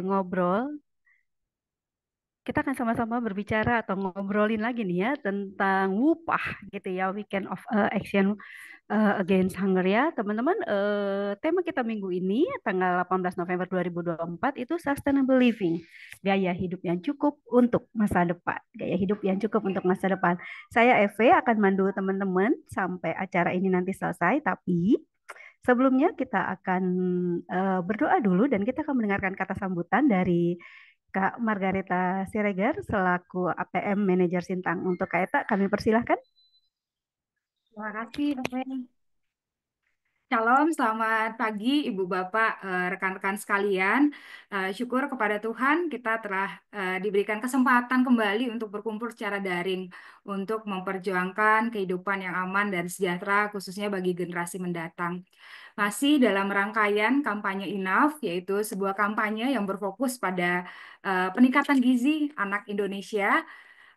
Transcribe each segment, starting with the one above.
ngobrol, kita akan sama-sama berbicara atau ngobrolin lagi nih ya tentang WUPAH gitu ya, Weekend of Action Against Hunger ya. Teman-teman, tema kita minggu ini tanggal 18 November 2024 itu Sustainable Living, gaya hidup yang cukup untuk masa depan. Gaya hidup yang cukup untuk masa depan. Saya Eve akan mandu teman-teman sampai acara ini nanti selesai, tapi sebelumnya kita akan berdoa dulu dan kita akan mendengarkan kata sambutan dari Kak Margareta Siregar selaku APM Manajer Sintang. Untuk Kak Eta, kami persilahkan. Terima kasih, Noven. Shalom, selamat pagi Ibu Bapak, rekan-rekan sekalian. Syukur kepada Tuhan kita telah diberikan kesempatan kembali untuk berkumpul secara daring untuk memperjuangkan kehidupan yang aman dan sejahtera khususnya bagi generasi mendatang. Masih dalam rangkaian kampanye Enough, yaitu sebuah kampanye yang berfokus pada peningkatan gizi anak Indonesia.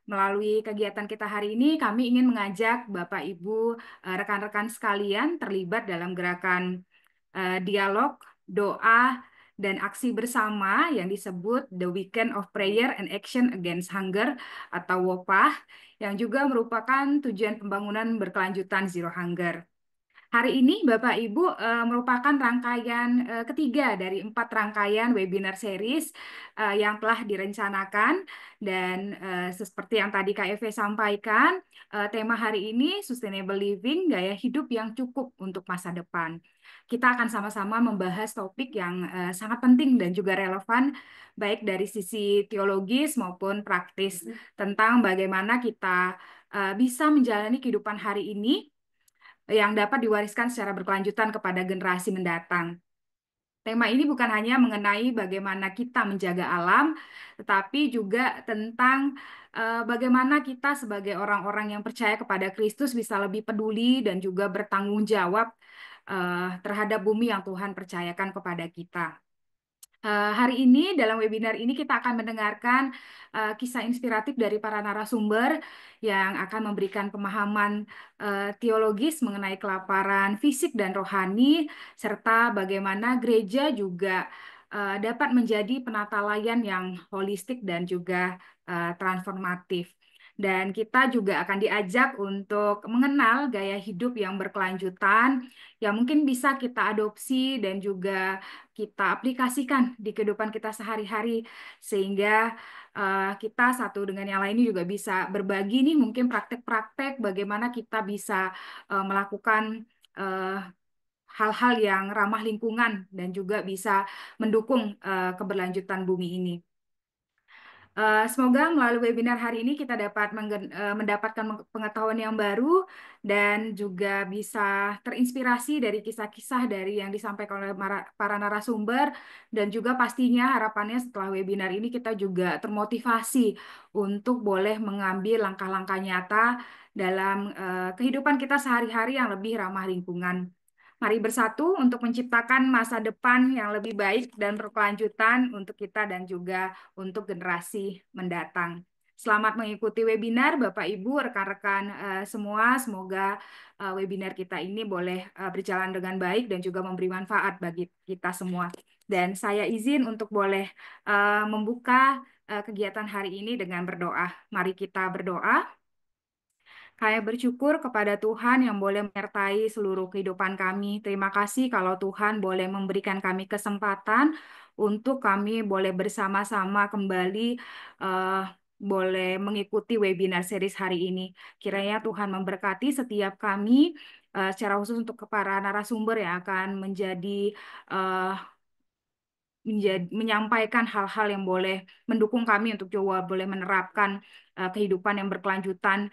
Melalui kegiatan kita hari ini, kami ingin mengajak Bapak, Ibu, rekan-rekan sekalian terlibat dalam gerakan dialog, doa, dan aksi bersama yang disebut The Weekend of Prayer and Action Against Hunger atau WOPAH, yang juga merupakan tujuan pembangunan berkelanjutan Zero Hunger. Hari ini Bapak Ibu merupakan rangkaian ketiga dari 4 rangkaian webinar series yang telah direncanakan dan seperti yang tadi Kak Eve sampaikan, tema hari ini Sustainable Living, gaya hidup yang cukup untuk masa depan. Kita akan sama-sama membahas topik yang sangat penting dan juga relevan baik dari sisi teologis maupun praktis tentang bagaimana kita bisa menjalani kehidupan hari ini yang dapat diwariskan secara berkelanjutan kepada generasi mendatang. Tema ini bukan hanya mengenai bagaimana kita menjaga alam, tetapi juga tentang bagaimana kita sebagai orang-orang yang percaya kepada Kristus bisa lebih peduli dan juga bertanggung jawab terhadap bumi yang Tuhan percayakan kepada kita. Hari ini dalam webinar ini kita akan mendengarkan kisah inspiratif dari para narasumber yang akan memberikan pemahaman teologis mengenai kelaparan fisik dan rohani serta bagaimana gereja juga dapat menjadi penata layan yang holistik dan juga transformatif. Dan kita juga akan diajak untuk mengenal gaya hidup yang berkelanjutan yang mungkin bisa kita adopsi dan juga kita aplikasikan di kehidupan kita sehari-hari sehingga kita satu dengan yang lainnya juga bisa berbagi nih mungkin praktek-praktek bagaimana kita bisa melakukan hal-hal yang ramah lingkungan dan juga bisa mendukung keberlanjutan bumi ini. Semoga melalui webinar hari ini kita dapat mendapatkan pengetahuan yang baru dan juga bisa terinspirasi dari kisah-kisah dari yang disampaikan oleh para narasumber dan juga pastinya harapannya setelah webinar ini kita juga termotivasi untuk boleh mengambil langkah-langkah nyata dalam kehidupan kita sehari-hari yang lebih ramah lingkungan. Mari bersatu untuk menciptakan masa depan yang lebih baik dan berkelanjutan untuk kita dan juga untuk generasi mendatang. Selamat mengikuti webinar Bapak Ibu, rekan-rekan semua. Semoga webinar kita ini boleh berjalan dengan baik dan juga memberi manfaat bagi kita semua. Dan saya izin untuk boleh membuka kegiatan hari ini dengan berdoa. Mari kita berdoa. Kami bersyukur kepada Tuhan yang boleh menyertai seluruh kehidupan kami. Terima kasih kalau Tuhan boleh memberikan kami kesempatan untuk kami boleh bersama-sama kembali eh, boleh mengikuti webinar series hari ini. Kiranya Tuhan memberkati setiap kami secara khusus untuk para narasumber yang akan eh, menyampaikan hal-hal yang boleh mendukung kami untuk coba boleh menerapkan kehidupan yang berkelanjutan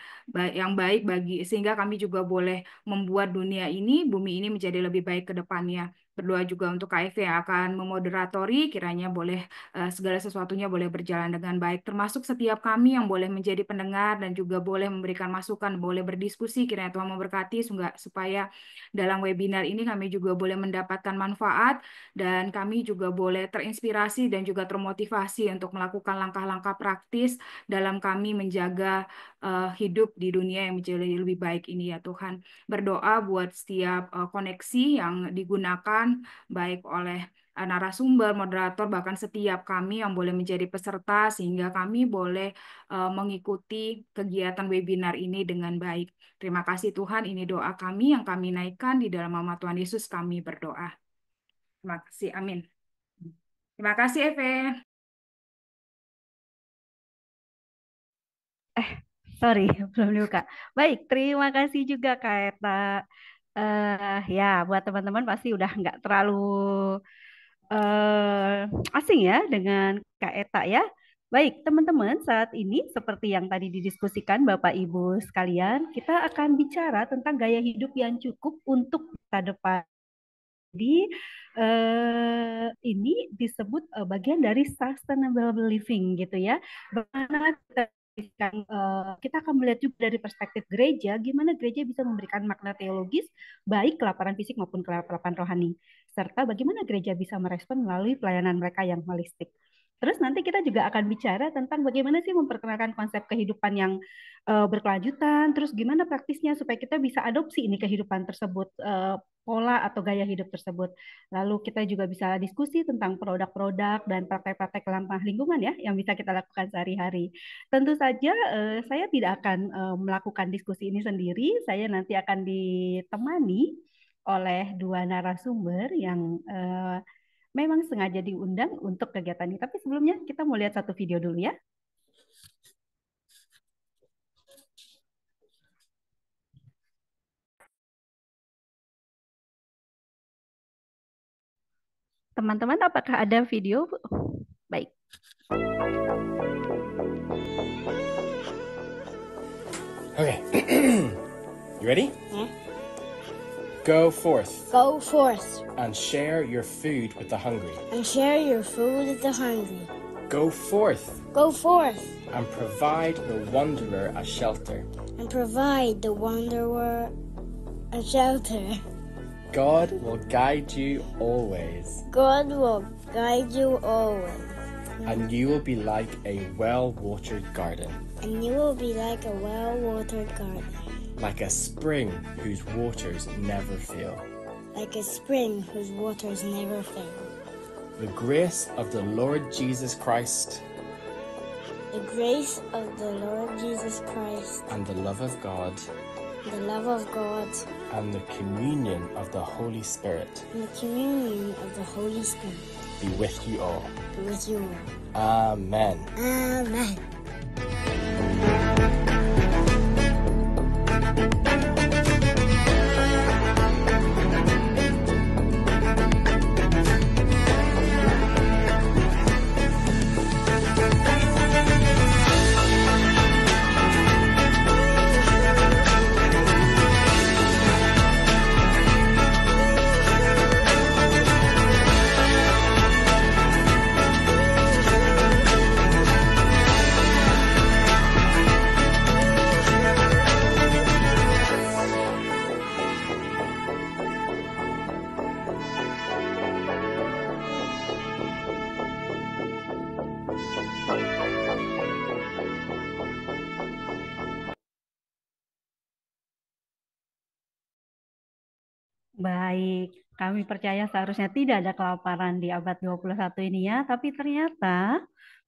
yang baik bagi sehingga kami juga boleh membuat dunia ini, bumi ini menjadi lebih baik ke depannya. Berdoa juga untuk KFV yang akan memoderatori, kiranya boleh segala sesuatunya boleh berjalan dengan baik, termasuk setiap kami yang boleh menjadi pendengar dan juga boleh memberikan masukan, boleh berdiskusi, kiranya Tuhan memberkati supaya dalam webinar ini kami juga boleh mendapatkan manfaat dan kami juga boleh terinspirasi dan juga termotivasi untuk melakukan langkah-langkah praktis dalam kami menjaga hidup di dunia yang menjadi lebih baik ini ya Tuhan. Berdoa buat setiap koneksi yang digunakan baik oleh narasumber, moderator, bahkan setiap kami yang boleh menjadi peserta sehingga kami boleh mengikuti kegiatan webinar ini dengan baik. Terima kasih Tuhan, ini doa kami yang kami naikkan di dalam nama Tuhan Yesus kami berdoa. Terima kasih, amin. Terima kasih, Eve. Sorry, belum dibuka. Baik, terima kasih juga Kak Eta. Ya, buat teman-teman pasti udah nggak terlalu asing ya dengan Kak Eta ya. Baik, teman-teman, saat ini seperti yang tadi didiskusikan Bapak Ibu sekalian, kita akan bicara tentang gaya hidup yang cukup untuk masa depan. Jadi ini disebut bagian dari sustainable living gitu ya. Bagaimana kita akan melihat juga dari perspektif gereja, gimana gereja bisa memberikan makna teologis baik kelaparan fisik maupun kelaparan rohani, serta bagaimana gereja bisa merespon melalui pelayanan mereka yang holistik. Terus nanti kita juga akan bicara tentang bagaimana sih memperkenalkan konsep kehidupan yang berkelanjutan, terus gimana praktisnya supaya kita bisa adopsi ini kehidupan tersebut, pola atau gaya hidup tersebut. Lalu kita juga bisa diskusi tentang produk-produk dan praktek-praktek ramah lingkungan ya yang bisa kita lakukan sehari-hari. Tentu saja saya tidak akan melakukan diskusi ini sendiri. Saya nanti akan ditemani oleh dua narasumber yang memang sengaja diundang untuk kegiatan ini. Tapi sebelumnya kita mau lihat satu video dulu ya. Teman-teman, apakah ada video? Baik. Okay. You ready? Yeah. Go forth Go forth and share your food with the hungry. and share your food with the hungry. Go forth Go forth and provide the wanderer a shelter. and provide the wanderer a shelter. God will guide you always, God will guide you always, and you will be like a well-watered garden, and you will be like a well-watered garden, like a spring whose waters never fail. like a spring whose waters never fail. The grace of the Lord Jesus Christ The grace of the Lord Jesus Christ, and the love of God the love of God, and the communion of the Holy Spirit and the communion of the Holy Spirit be with you all. be with you all. Amen. Amen. Baik, kami percaya seharusnya tidak ada kelaparan di abad 21 ini ya, tapi ternyata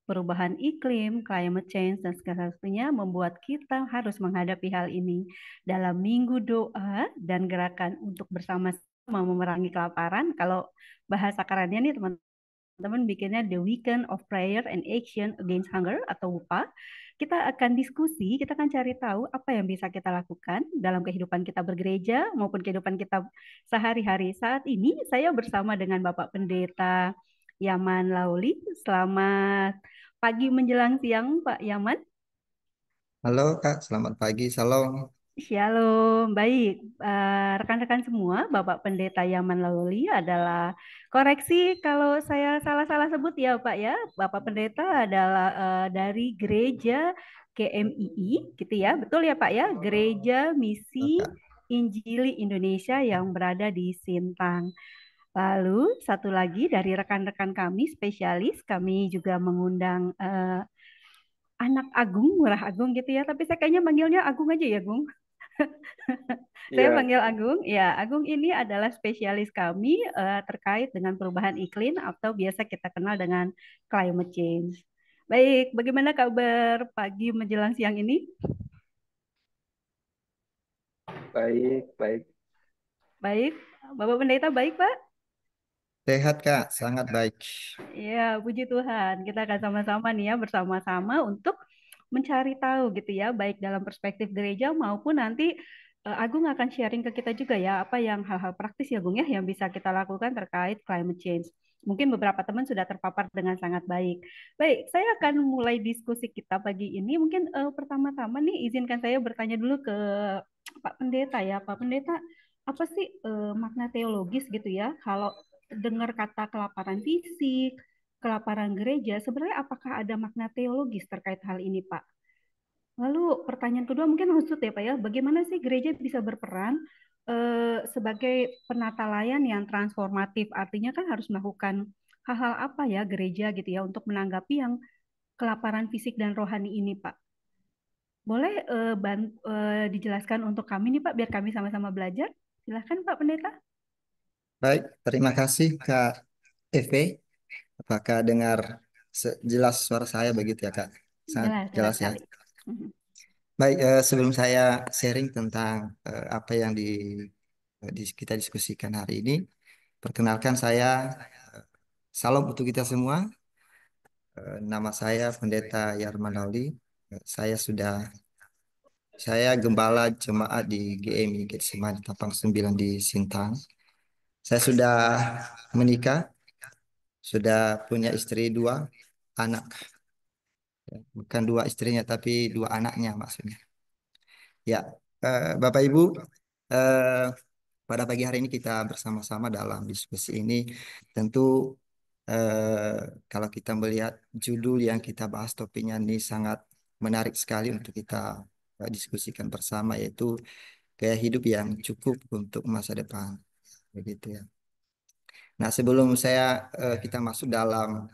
perubahan iklim, climate change, dan segala sesuatunya membuat kita harus menghadapi hal ini. Dalam minggu doa dan gerakan untuk bersama-sama memerangi kelaparan, kalau bahasa kerennya nih teman-teman bikinnya The Weekend of Prayer and Action Against Hunger atau WUPA. Kita akan diskusi, kita akan cari tahu apa yang bisa kita lakukan dalam kehidupan kita bergereja maupun kehidupan kita sehari-hari. Saat ini saya bersama dengan Bapak Pendeta Yaman Lauli. Selamat pagi menjelang siang, Pak Yaman. Halo Kak, selamat pagi, salam. Shalom, baik. Rekan-rekan semua, Bapak Pendeta Yaman Lauli adalah, koreksi kalau saya salah-salah sebut ya Pak ya, Bapak Pendeta adalah dari Gereja GMII, gitu ya, betul ya Pak ya, Gereja Misi Kak. Injili Indonesia yang berada di Sintang. Lalu satu lagi dari rekan-rekan kami spesialis, kami juga mengundang anak Agung, Murah Agung gitu ya, tapi saya kayaknya manggilnya Agung aja ya, Gung. Saya Iya, panggil Agung. Ya, Agung ini adalah spesialis kami terkait dengan perubahan iklim atau biasa kita kenal dengan climate change. Baik, bagaimana kabar pagi menjelang siang ini? baik, baik. Baik, Bapak Pendeta baik, Pak? Sehat Kak, sangat baik. Ya, puji Tuhan. Kita akan sama-sama nih ya bersama-sama untuk mencari tahu gitu ya, baik dalam perspektif gereja maupun nanti Agung akan sharing ke kita juga ya, apa yang hal-hal praktis ya Agung ya yang bisa kita lakukan terkait climate change. Mungkin beberapa teman sudah terpapar dengan sangat baik. Baik, saya akan mulai diskusi kita pagi ini. Mungkin pertama-tama nih izinkan saya bertanya dulu ke Pak Pendeta ya. Pak Pendeta, apa sih makna teologis gitu ya kalau dengar kata kelaparan fisik, kelaparan gereja, sebenarnya apakah ada makna teologis terkait hal ini, Pak? Lalu pertanyaan kedua mungkin khusus ya, Pak ya, bagaimana sih gereja bisa berperan sebagai penata layan yang transformatif? Artinya kan harus melakukan hal-hal apa ya gereja gitu ya untuk menanggapi yang kelaparan fisik dan rohani ini, Pak? Boleh dijelaskan untuk kami nih, Pak, biar kami sama-sama belajar? Silahkan, Pak Pendeta. Baik, terima kasih Kak Eve. Apakah dengar jelas suara saya begitu ya Kak? Sangat Jelas, jelas jelas ya. sekali. Mhm. Baik, sebelum saya sharing tentang apa yang kita diskusikan hari ini, perkenalkan saya eh, salam untuk kita semua. Nama saya Pendeta Yarman Lauli. Saya gembala jemaat di GMI Getsemani Tapang 9 di Sintang. Saya sudah menikah, sudah punya istri dua, anak. Bukan dua istrinya, tapi dua anaknya maksudnya. Ya, Bapak Ibu, eh, pada pagi hari ini kita bersama-sama dalam diskusi ini. Tentu kalau kita melihat judul yang kita bahas topiknya ini sangat menarik sekali untuk kita diskusikan bersama, yaitu gaya hidup yang cukup untuk masa depan. Begitu ya. Nah, sebelum kita masuk dalam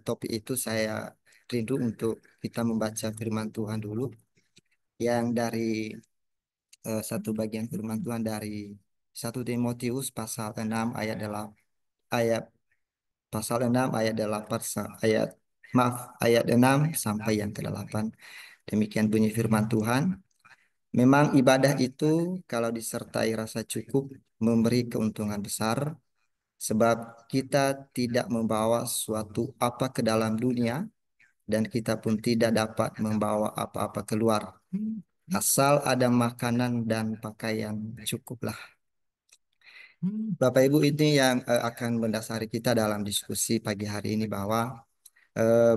topik itu, saya rindu untuk kita membaca firman Tuhan dulu yang dari satu bagian firman Tuhan dari 1 Timotius ayat pasal 6 ayat 8 ayat 6 sampai yang ke-8. Demikian bunyi firman Tuhan. Memang ibadah itu kalau disertai rasa cukup memberi keuntungan besar, sebab kita tidak membawa suatu apa ke dalam dunia dan kita pun tidak dapat membawa apa-apa keluar. Asal ada makanan dan pakaian cukuplah. Bapak Ibu, ini yang akan mendasari kita dalam diskusi pagi hari ini bahwa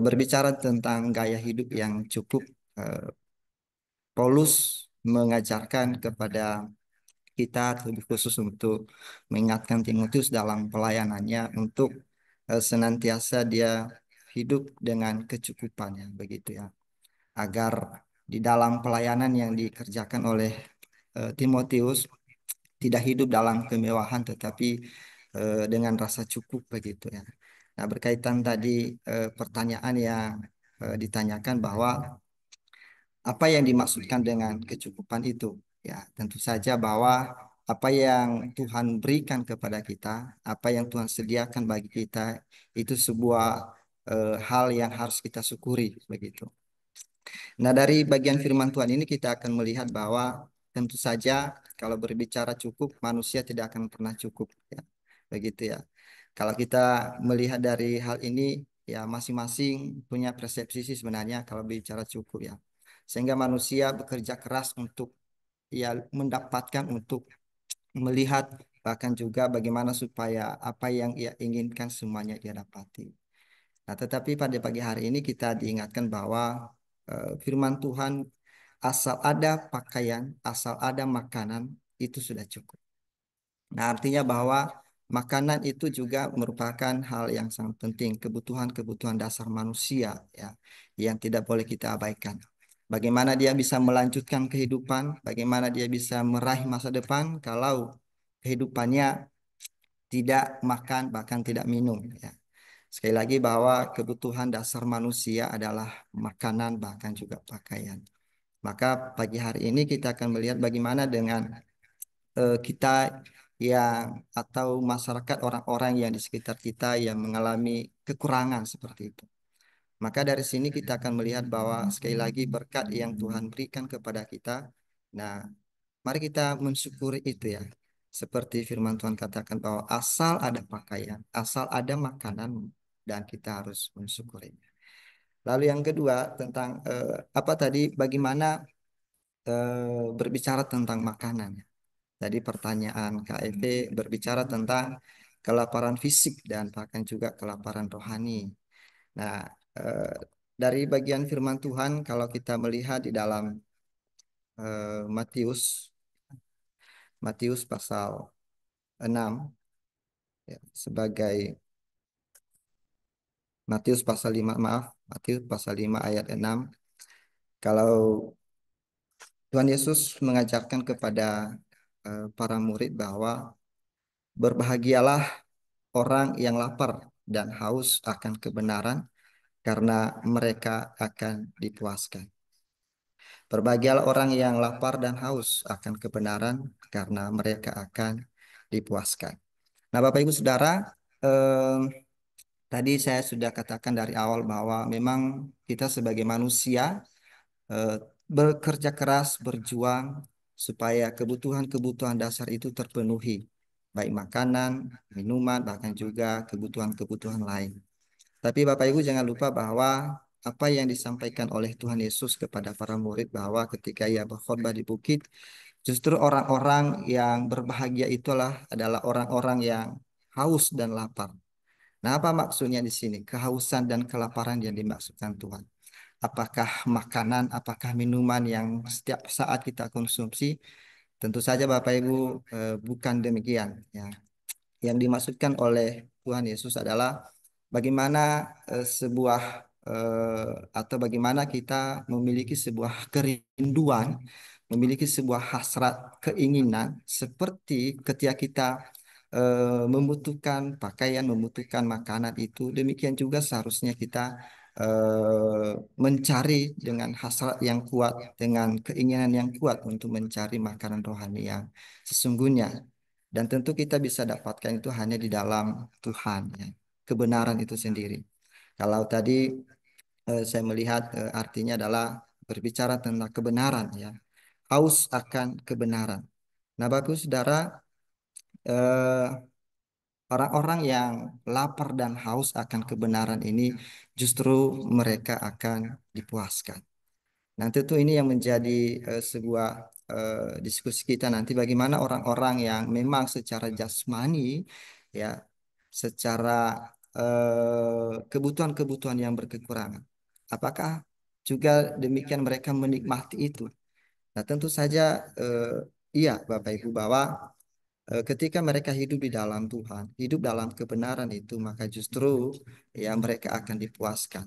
berbicara tentang gaya hidup yang cukup, eh, Paulus mengajarkan kepada kita lebih khusus untuk mengingatkan Timotius dalam pelayanannya untuk senantiasa dia hidup dengan kecukupannya begitu ya, agar di dalam pelayanan yang dikerjakan oleh Timotius tidak hidup dalam kemewahan tetapi dengan rasa cukup begitu ya. Nah, berkaitan tadi pertanyaan yang ditanyakan bahwa apa yang dimaksudkan dengan kecukupan itu? Ya, tentu saja bahwa apa yang Tuhan berikan kepada kita, apa yang Tuhan sediakan bagi kita, itu sebuah hal yang harus kita syukuri begitu. Nah, dari bagian firman Tuhan ini kita akan melihat bahwa tentu saja kalau berbicara cukup, manusia tidak akan pernah cukup ya. Begitu ya. Kalau kita melihat dari hal ini, ya masing-masing punya persepsi sih sebenarnya kalau bicara cukup ya. Sehingga manusia bekerja keras untuk ya mendapatkan, untuk melihat, bahkan juga bagaimana supaya apa yang ia inginkan semuanya dia dapati. Nah, tetapi pada pagi hari ini kita diingatkan bahwa firman Tuhan, asal ada pakaian, asal ada makanan, itu sudah cukup. Nah, artinya bahwa makanan itu juga merupakan hal yang sangat penting, kebutuhan-kebutuhan dasar manusia ya, yang tidak boleh kita abaikan. Bagaimana dia bisa melanjutkan kehidupan, bagaimana dia bisa meraih masa depan kalau kehidupannya tidak makan bahkan tidak minum ya. Sekali lagi bahwa kebutuhan dasar manusia adalah makanan bahkan juga pakaian. Maka pagi hari ini kita akan melihat bagaimana dengan kita yang atau masyarakat orang-orang yang di sekitar kita yang mengalami kekurangan seperti itu. Maka dari sini kita akan melihat bahwa sekali lagi berkat yang Tuhan berikan kepada kita. Nah, mari kita mensyukuri itu ya. Seperti firman Tuhan katakan bahwa asal ada pakaian, asal ada makanan, dan kita harus mensyukurinya. Lalu yang kedua tentang apa tadi? Bagaimana berbicara tentang makanan. Tadi pertanyaan KFV berbicara tentang kelaparan fisik dan bahkan juga kelaparan rohani. Nah, dari bagian firman Tuhan, kalau kita melihat di dalam Matius, Matius pasal 6, ya, sebagai Matius pasal 5, maaf, Matius pasal 5 ayat 6, kalau Tuhan Yesus mengajarkan kepada para murid bahwa berbahagialah orang yang lapar dan haus akan kebenaran, karena mereka akan dipuaskan. Berbahagialah orang yang lapar dan haus akan kebenaran, karena mereka akan dipuaskan. Nah, Bapak Ibu Saudara, tadi saya sudah katakan dari awal bahwa memang kita sebagai manusia eh, bekerja keras, berjuang supaya kebutuhan-kebutuhan dasar itu terpenuhi, baik makanan, minuman, bahkan juga kebutuhan-kebutuhan lain. Tapi Bapak Ibu jangan lupa bahwa apa yang disampaikan oleh Tuhan Yesus kepada para murid bahwa ketika ia berkhotbah di bukit, justru orang-orang yang berbahagia adalah orang-orang yang haus dan lapar. Nah, apa maksudnya di sini? Kehausan dan kelaparan yang dimaksudkan Tuhan. Apakah makanan, apakah minuman yang setiap saat kita konsumsi? Tentu saja Bapak Ibu bukan demikian. Ya. Yang dimaksudkan oleh Tuhan Yesus adalah bagaimana sebuah atau bagaimana kita memiliki sebuah kerinduan, memiliki sebuah hasrat, keinginan seperti ketika kita membutuhkan pakaian, membutuhkan makanan itu, demikian juga seharusnya kita mencari dengan hasrat yang kuat, dengan keinginan yang kuat untuk mencari makanan rohani yang sesungguhnya. Dan tentu kita bisa dapatkan itu hanya di dalam Tuhan, ya. Kebenaran itu sendiri. Kalau tadi saya melihat artinya adalah berbicara tentang kebenaran, ya. Haus akan kebenaran. Nah, bagus saudara, eh, orang-orang yang lapar dan haus akan kebenaran ini justru mereka akan dipuaskan. Nah, tentu ini yang menjadi sebuah diskusi kita nanti bagaimana orang-orang yang memang secara jasmani, ya, secara kebutuhan-kebutuhan yang berkekurangan. Apakah juga demikian mereka menikmati itu? Nah, tentu saja iya Bapak Ibu bahwa ketika mereka hidup di dalam Tuhan, hidup dalam kebenaran itu, maka justru ya mereka akan dipuaskan.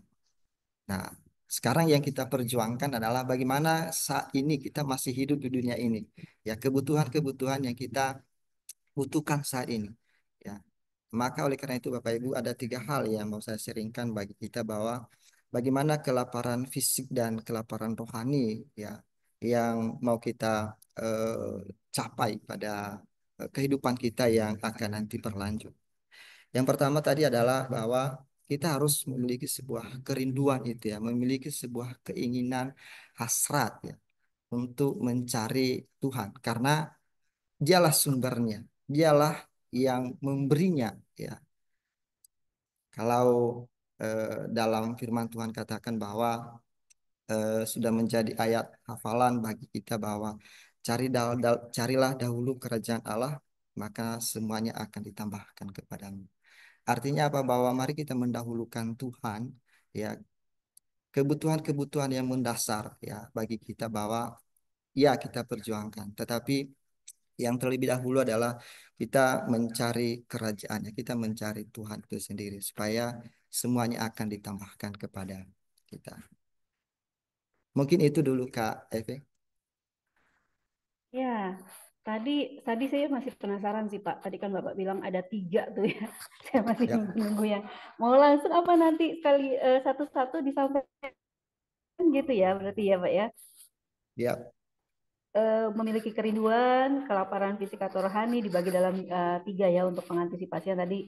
Nah, sekarang yang kita perjuangkan adalah bagaimana saat ini kita masih hidup di dunia ini. Ya, kebutuhan-kebutuhan yang kita butuhkan saat ini. Ya, maka oleh karena itu Bapak Ibu ada 3 hal yang mau saya sharingkan bagi kita bahwa bagaimana kelaparan fisik dan kelaparan rohani ya yang mau kita capai pada kehidupan kita yang akan nanti berlanjut. Yang pertama tadi adalah bahwa kita harus memiliki sebuah kerinduan itu ya, memiliki sebuah keinginan hasrat ya untuk mencari Tuhan karena dialah sumbernya, dialah yang memberinya ya. Kalau dalam firman Tuhan katakan bahwa sudah menjadi ayat hafalan bagi kita bahwa carilah dahulu kerajaan Allah, maka semuanya akan ditambahkan kepadamu. Artinya apa? Bahwa mari kita mendahulukan Tuhan, ya, kebutuhan-kebutuhan yang mendasar ya bagi kita bahwa ya kita perjuangkan. Tetapi yang terlebih dahulu adalah kita mencari kerajaannya, kita mencari Tuhan itu sendiri supaya semuanya akan ditambahkan kepada kita. Mungkin itu dulu Kak Eve. Ya, tadi tadi saya masih penasaran sih Pak. Tadi kan Bapak bilang ada 3 tuh ya. Saya masih Ya. menunggu yang mau langsung apa nanti sekali satu-satu disampaikan gitu ya berarti ya Pak ya. Ya, memiliki kerinduan, kelaparan fisik atau rohani dibagi dalam tiga ya untuk pengantisipasinya tadi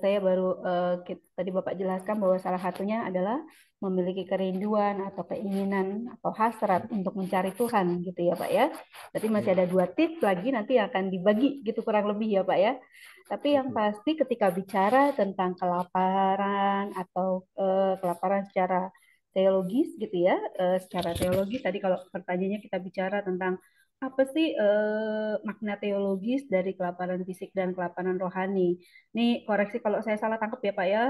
saya baru tadi Bapak jelaskan bahwa salah satunya adalah memiliki kerinduan atau keinginan atau hasrat untuk mencari Tuhan gitu ya Pak ya. Berarti masih ada 2 tips lagi nanti yang akan dibagi gitu kurang lebih ya Pak ya. Tapi yang pasti ketika bicara tentang kelaparan atau kelaparan secara teologis gitu ya, secara teologis tadi kalau pertanyaannya kita bicara tentang apa sih makna teologis dari kelaparan fisik dan kelaparan rohani. Ini koreksi kalau saya salah tangkap ya Pak ya.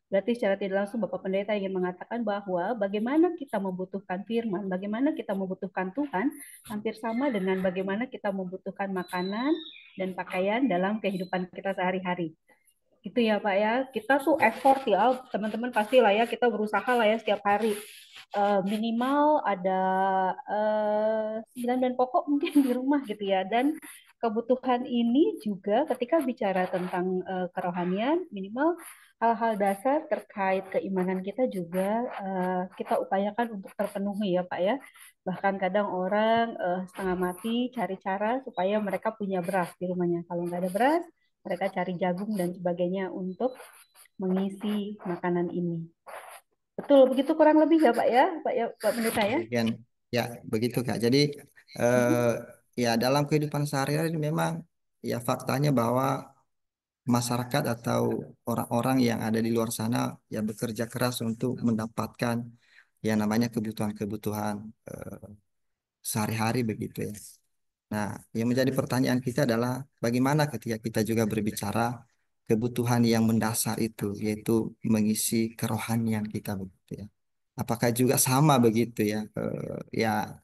Berarti secara tidak langsung Bapak Pendeta ingin mengatakan bahwa bagaimana kita membutuhkan firman, bagaimana kita membutuhkan Tuhan, hampir sama dengan bagaimana kita membutuhkan makanan dan pakaian dalam kehidupan kita sehari-hari. Gitu ya Pak ya, kita tuh effort ya, teman-teman pasti lah ya, kita berusaha lah ya setiap hari. Minimal ada 9 bahan pokok mungkin di rumah gitu ya. Dan kebutuhan ini juga ketika bicara tentang kerohanian, minimal hal-hal dasar terkait keimanan kita juga kita upayakan untuk terpenuhi ya Pak ya. Bahkan kadang orang setengah mati cari cara supaya mereka punya beras di rumahnya. Kalau nggak ada beras, mereka cari jagung dan sebagainya untuk mengisi makanan ini. Betul, begitu kurang lebih ya Pak ya, Pak ya, Pak Pendeta ya. demikian. Ya, begitu Kak. Jadi eh, ya dalam kehidupan sehari-hari memang ya faktanya bahwa masyarakat atau orang-orang yang ada di luar sana ya bekerja keras untuk mendapatkan ya namanya kebutuhan-kebutuhan sehari-hari begitu ya. Nah, yang menjadi pertanyaan kita adalah bagaimana ketika kita juga berbicara kebutuhan yang mendasar itu, yaitu mengisi kerohanian kita begitu ya. Apakah juga sama begitu ya, ya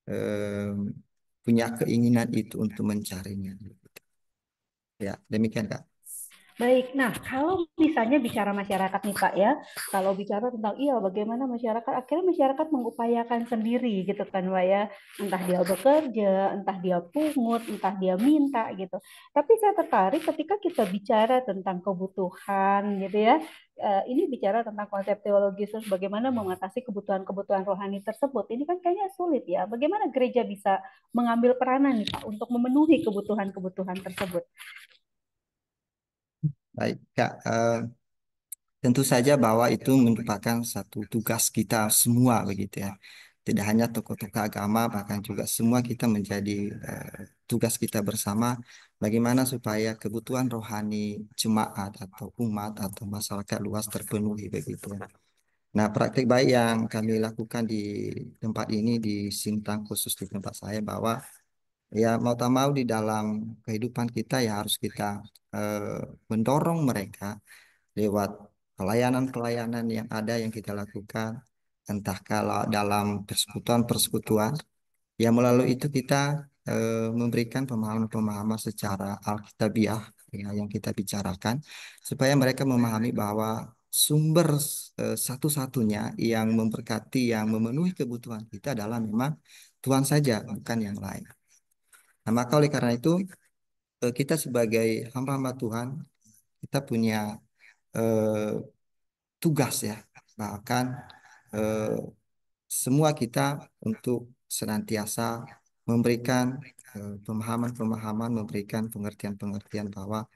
eh, punya keinginan itu untuk mencarinya. Ya, demikian Kak. Baik, nah kalau misalnya bicara masyarakat nih Pak ya, kalau bicara tentang iya bagaimana masyarakat, akhirnya masyarakat mengupayakan sendiri gitu kan Pak ya, entah dia bekerja, entah dia pungut, entah dia minta gitu. Tapi saya tertarik ketika kita bicara tentang kebutuhan gitu ya, ini bicara tentang konsep teologis terus bagaimana mengatasi kebutuhan-kebutuhan rohani tersebut. Ini kan kayaknya sulit ya, bagaimana gereja bisa mengambil peranan nih Pak untuk memenuhi kebutuhan-kebutuhan tersebut. Baik Kak, tentu saja bahwa itu merupakan satu tugas kita semua begitu ya. Tidak hanya tokoh-tokoh agama, bahkan juga semua kita menjadi tugas kita bersama bagaimana supaya kebutuhan rohani jemaat atau umat atau masyarakat luas terpenuhi begitu ya. Nah, praktik baik yang kami lakukan di tempat ini di Sintang khusus di tempat saya bahwa ya mau tak mau di dalam kehidupan kita ya harus kita eh, mendorong mereka lewat pelayanan-pelayanan yang ada yang kita lakukan, entah kalau dalam persekutuan-persekutuan, ya melalui itu kita memberikan pemahaman-pemahaman secara alkitabiah ya, yang kita bicarakan, supaya mereka memahami bahwa sumber satu-satunya yang memberkati, yang memenuhi kebutuhan kita adalah memang Tuhan saja, bukan yang lain. Nah, maka oleh karena itu, kita sebagai hamba-hamba Tuhan, kita punya eh, tugas ya, bahkan eh, semua kita untuk senantiasa memberikan pemahaman-pemahaman, memberikan pengertian-pengertian bahwa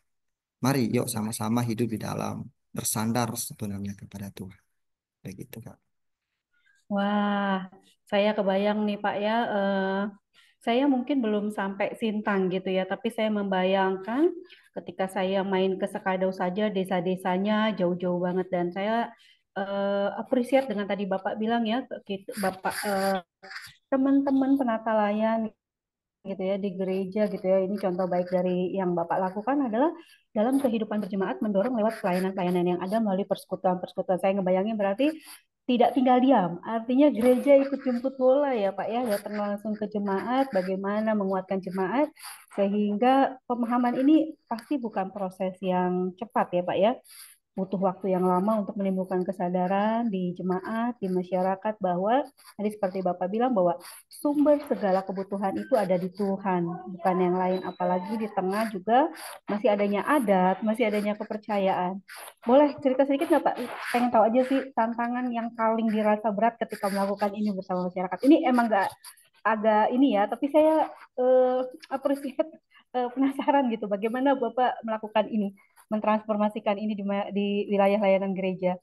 mari yuk sama-sama hidup di dalam bersandar sepenuhnya kepada Tuhan. Begitu Kak. Wah, saya kebayang nih Pak ya, saya mungkin belum sampai Sintang gitu ya, tapi saya membayangkan ketika saya main ke Sekadau saja, desa-desanya jauh-jauh banget dan saya appreciate dengan tadi Bapak bilang ya, Bapak teman-teman penata layan gitu ya di gereja gitu ya. Ini contoh baik dari yang Bapak lakukan adalah dalam kehidupan berjemaat mendorong lewat pelayanan-pelayanan yang ada melalui persekutuan-persekutuan. Saya ngebayangin berarti tidak tinggal diam. Artinya gereja ikut jemput bola ya Pak ya, datang langsung ke jemaat, bagaimana menguatkan jemaat sehingga pemahaman ini pasti bukan proses yang cepat ya Pak ya. butuh waktu yang lama untuk menimbulkan kesadaran di jemaat, di masyarakat bahwa tadi seperti Bapak bilang bahwa sumber segala kebutuhan itu ada di Tuhan, bukan yang lain. Apalagi di tengah juga masih adanya adat, masih adanya kepercayaan. Boleh cerita sedikit nggak Pak? Pengen tahu aja sih tantangan yang paling dirasa berat ketika melakukan ini bersama masyarakat. Ini emang nggak agak ini ya, tapi saya appreciate, penasaran gitu, bagaimana Bapak melakukan ini, mentransformasikan ini di wilayah layanan gereja.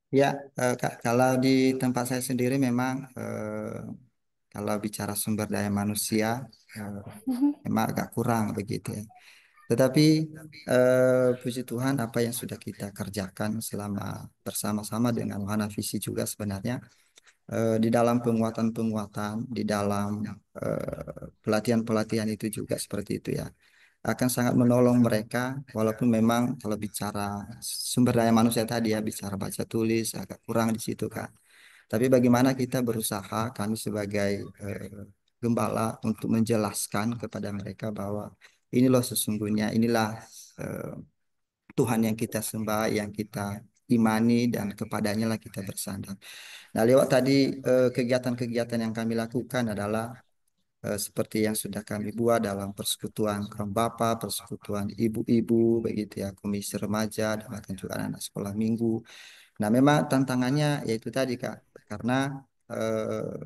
Ya, Kak, kalau di tempat saya sendiri memang kalau bicara sumber daya manusia eh, Mhm. memang agak kurang begitu ya. Tetapi puji Tuhan apa yang sudah kita kerjakan selama bersama-sama dengan Wahana Visi juga sebenarnya di dalam penguatan-penguatan, di dalam pelatihan-pelatihan itu juga seperti itu ya. Akan sangat menolong mereka walaupun memang kalau bicara sumber daya manusia tadi ya bicara baca tulis agak kurang di situ Kak. Tapi bagaimana kita berusaha kami sebagai gembala untuk menjelaskan kepada mereka bahwa ini loh sesungguhnya inilah eh, Tuhan yang kita sembah, yang kita imani dan kepadanya lah kita bersandar. Nah, lewat tadi kegiatan-kegiatan yang kami lakukan adalah seperti yang sudah kami buat dalam persekutuan kaum bapa, persekutuan ibu-ibu, begitu ya, komisi remaja, dan bahkan juga anak sekolah minggu. Nah, memang tantangannya yaitu tadi Kak, karena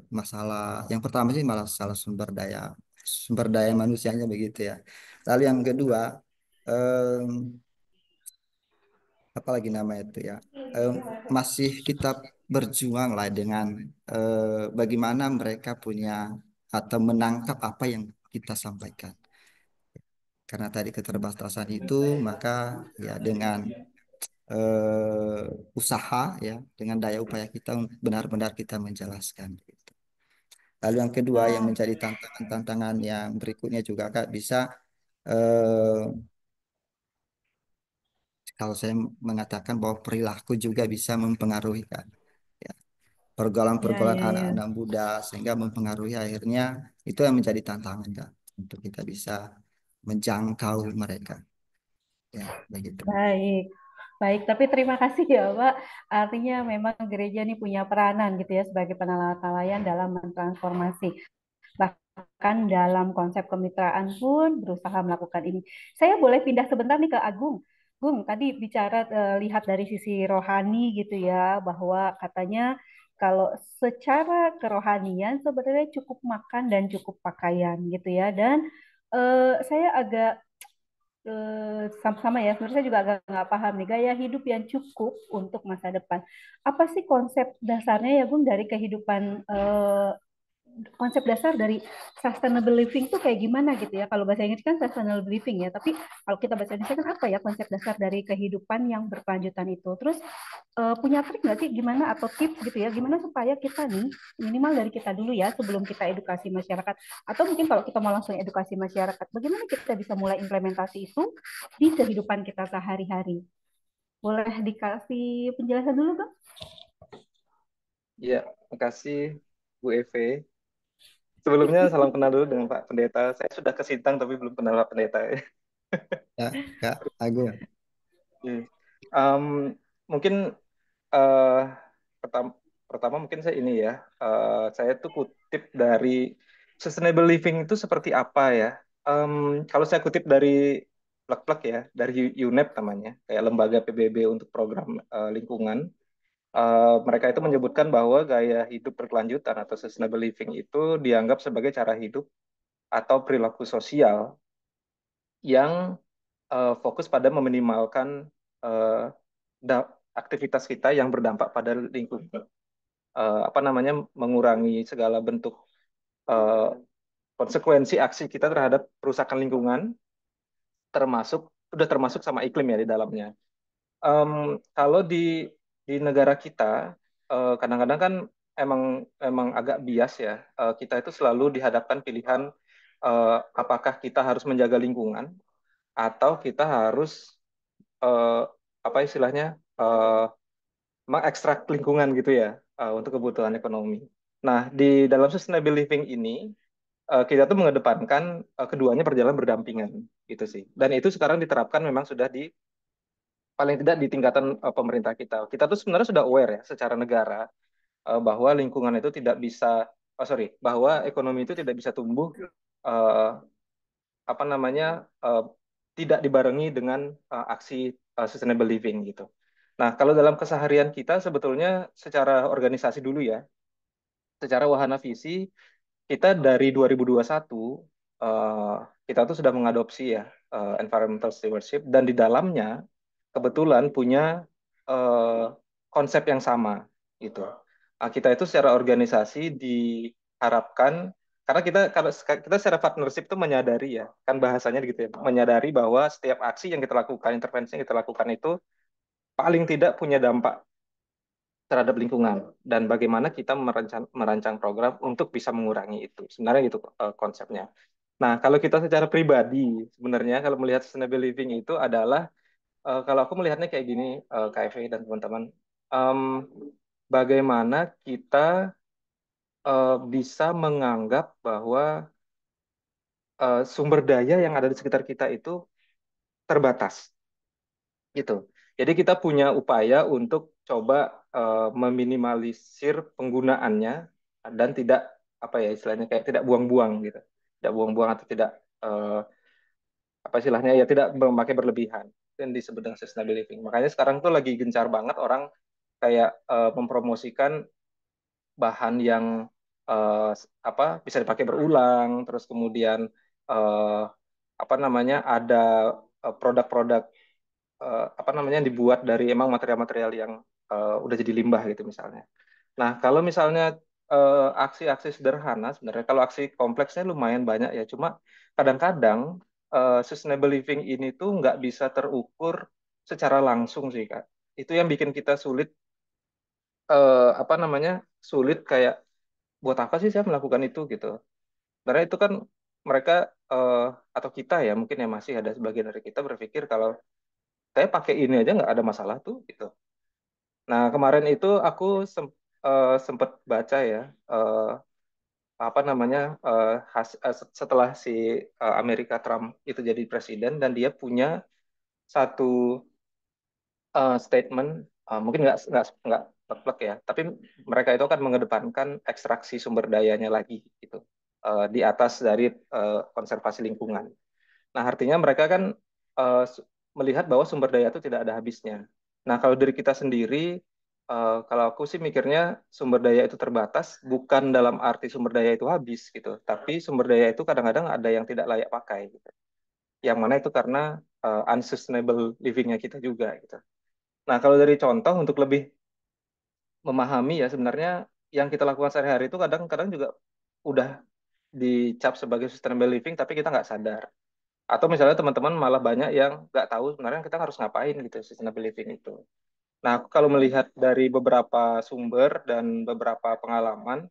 masalah yang pertama sih malah masalah sumber daya manusianya begitu ya. Lalu yang kedua, em, apalagi nama itu ya, masih kita berjuang lah dengan bagaimana mereka punya atau menangkap apa yang kita sampaikan. Karena tadi keterbatasan itu, maka ya dengan usaha ya, dengan daya upaya kita benar-benar kita menjelaskan. Gitu. Lalu yang kedua yang menjadi tantangan-tantangan yang berikutnya juga Kak bisa eh, kalau saya mengatakan bahwa perilaku juga bisa mempengaruhi kan. Ya, Ya, pergaulan-pergaulan ya, ya. anak-anak muda sehingga mempengaruhi akhirnya itu yang menjadi tantangan Kak untuk kita bisa menjangkau mereka. Ya, begitu. Baik, baik. Tapi terima kasih ya, Pak. Artinya memang gereja ini punya peranan gitu ya sebagai penelayan dalam mentransformasi. Bahkan dalam konsep kemitraan pun berusaha melakukan ini. Saya boleh pindah sebentar nih ke Agung. Gung, tadi bicara lihat dari sisi rohani gitu ya, bahwa katanya kalau secara kerohanian sebenarnya cukup makan dan cukup pakaian gitu ya. Dan saya agak sama-sama ya, sebenarnya saya juga agak nggak paham nih gaya hidup yang cukup untuk masa depan. Apa sih konsep dasarnya ya Gung dari kehidupan, konsep dasar dari sustainable living tuh kayak gimana gitu ya? Kalau bahasa Inggris kan sustainable living ya, tapi kalau kita bahasa Indonesia kan apa ya konsep dasar dari kehidupan yang berkelanjutan itu? Terus punya trik nggak sih gimana atau tips gitu ya, gimana supaya kita nih minimal dari kita dulu ya sebelum kita edukasi masyarakat, atau mungkin kalau kita mau langsung edukasi masyarakat, bagaimana kita bisa mulai implementasi itu di kehidupan kita sehari-hari? Boleh dikasih penjelasan dulu Bang? Ya, makasih Bu Eve. Sebelumnya salam kenal dulu dengan Pak Pendeta. Saya sudah ke Sintang tapi belum kenal Pak Pendeta. Ya, Kak Agung. Iya. Em, Mungkin eh, pertama, pertama mungkin saya ini ya, saya tuh kutip dari sustainable living itu seperti apa ya. Em, Kalau saya kutip dari plek-plek ya, dari UNEP namanya, kayak lembaga PBB untuk program lingkungan. Mereka itu menyebutkan bahwa gaya hidup berkelanjutan atau sustainable living itu dianggap sebagai cara hidup atau perilaku sosial yang fokus pada meminimalkan eh, aktivitas kita yang berdampak pada lingkungan. Apa namanya, mengurangi segala bentuk eh, konsekuensi aksi kita terhadap perusakan lingkungan, termasuk sudah termasuk sama iklim ya di dalamnya. Em, Kalau di negara kita kadang-kadang kan emang emang agak bias ya. Kita itu selalu dihadapkan pilihan apakah kita harus menjaga lingkungan atau kita harus eh, apa istilahnya eh, mengekstrak lingkungan gitu ya untuk kebutuhan ekonomi. Nah, di dalam sustainable living ini kita tuh mengedepankan keduanya berjalan berdampingan gitu sih. Dan itu sekarang diterapkan memang sudah di paling tidak di tingkatan pemerintah kita. Kita tuh sebenarnya sudah aware ya secara negara bahwa lingkungan itu tidak bisa, bahwa ekonomi itu tidak bisa tumbuh eh, apa namanya eh, tidak dibarengi dengan aksi sustainable living gitu. Nah, kalau dalam keseharian kita sebetulnya secara organisasi dulu ya, secara wahana visi kita dari 2021 eh, kita tuh sudah mengadopsi ya environmental stewardship dan di dalamnya kebetulan punya eh, konsep yang sama gitu. Kita itu secara organisasi diharapkan karena kita secara partnership itu menyadari ya kan bahasanya gitu ya menyadari bahwa setiap aksi yang kita lakukan intervensi yang kita lakukan itu paling tidak punya dampak terhadap lingkungan dan bagaimana kita merancang program untuk bisa mengurangi itu. Sebenarnya itu konsepnya. Nah, kalau kita secara pribadi, sebenarnya kalau melihat sustainable living itu adalah, kalau aku melihatnya kayak gini, Kak Evi dan teman-teman, em, bagaimana kita bisa menganggap bahwa sumber daya yang ada di sekitar kita itu terbatas, gitu. Jadi kita punya upaya untuk coba meminimalisir penggunaannya dan tidak apa ya istilahnya kayak tidak buang-buang gitu, tidak buang-buang atau tidak eh, apa istilahnya ya tidak memakai berlebihan. Itu yang disebut dengan sustainable living. Makanya sekarang tuh lagi gencar banget orang kayak mempromosikan bahan yang apa bisa dipakai berulang, terus kemudian eh, apa namanya ada produk-produk apa namanya yang dibuat dari emang material-material yang udah jadi limbah gitu misalnya. Nah, kalau misalnya aksi-aksi sederhana sebenarnya kalau aksi kompleksnya lumayan banyak ya, cuma kadang-kadang sustainable living ini tuh nggak bisa terukur secara langsung sih, Kak. Itu yang bikin kita sulit apa namanya? Sulit kayak buat apa sih saya melakukan itu gitu. Karena itu kan mereka eh, atau kita ya mungkin ya masih ada sebagian dari kita berpikir kalau saya pakai ini aja nggak ada masalah tuh gitu. Nah, kemarin itu aku sempat baca ya eh, apa namanya setelah si Amerika Trump itu jadi presiden dan dia punya satu statement mungkin nggak plek ya, tapi mereka itu akan mengedepankan ekstraksi sumber dayanya lagi gitu di atas dari konservasi lingkungan. Nah, artinya mereka kan melihat bahwa sumber daya itu tidak ada habisnya. Nah, kalau dari kita sendiri, kalau aku sih mikirnya sumber daya itu terbatas, bukan dalam arti sumber daya itu habis gitu, tapi sumber daya itu kadang-kadang ada yang tidak layak pakai gitu. Yang mana itu karena unsustainable living-nya kita juga gitu. Nah, kalau dari contoh untuk lebih memahami ya sebenarnya yang kita lakukan sehari-hari itu kadang-kadang juga udah dicap sebagai sustainable living, tapi kita nggak sadar. Atau misalnya teman-teman malah banyak yang nggak tahu sebenarnya kita harus ngapain gitu sustainable living itu. Nah, aku kalau melihat dari beberapa sumber dan beberapa pengalaman,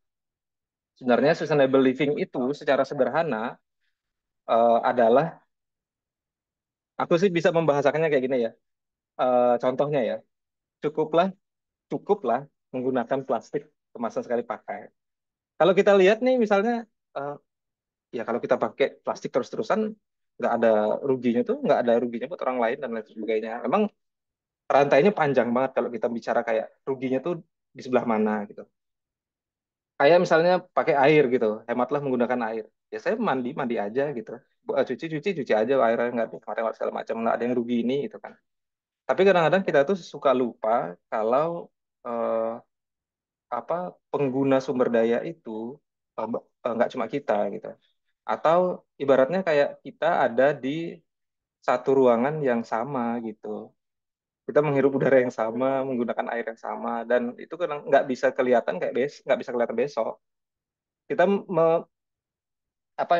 sebenarnya sustainable living itu secara sederhana adalah, aku sih bisa membahasakannya kayak gini ya. Contohnya ya, cukuplah cukuplah menggunakan plastik kemasan sekali pakai. Kalau kita lihat nih misalnya, eh, ya kalau kita pakai plastik terus-terusan, nggak ada ruginya tuh, nggak ada ruginya buat orang lain dan lain sebagainya. Memang rantainya panjang banget kalau kita bicara kayak ruginya tuh di sebelah mana gitu. Kayak misalnya pakai air gitu, hematlah menggunakan air. Ya saya mandi mandi aja gitu, cuci aja airnya nggak dihemat segala macam, nggak ada yang rugi ini gitu kan. Tapi kadang-kadang kita tuh suka lupa kalau eh, apa pengguna sumber daya itu nggak cuma kita gitu. Atau ibaratnya kayak kita ada di satu ruangan yang sama gitu. Kita menghirup udara yang sama, menggunakan air yang sama, dan itu kan nggak bisa kelihatan nggak bisa kelihatan besok. Kita apa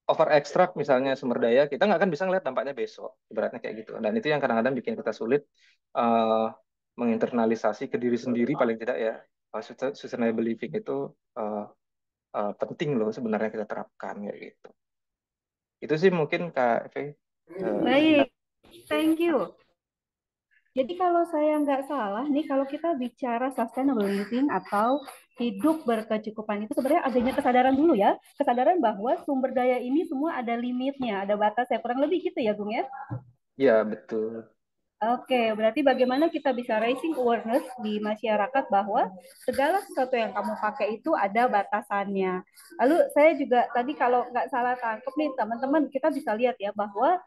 over extract misalnya sumber daya, kita nggak akan bisa ngeliat dampaknya besok, ibaratnya kayak gitu. Dan itu yang kadang-kadang bikin kita sulit uh, menginternalisasi ke diri sendiri paling tidak ya. Sustainable living itu uh, penting loh sebenarnya kita terapkan kayak gitu. Itu sih mungkin Kak Evi. Baik, thank you. Jadi kalau saya nggak salah nih, kalau kita bicara sustainable living atau hidup berkecukupan itu sebenarnya adanya kesadaran dulu ya. Kesadaran bahwa sumber daya ini semua ada limitnya, ada batasnya. Kurang lebih gitu ya, Gung ya? Ya betul. Oke, berarti bagaimana kita bisa raising awareness di masyarakat bahwa segala sesuatu yang kamu pakai itu ada batasannya. Lalu saya juga tadi kalau nggak salah tangkap nih teman-teman, kita bisa lihat ya bahwa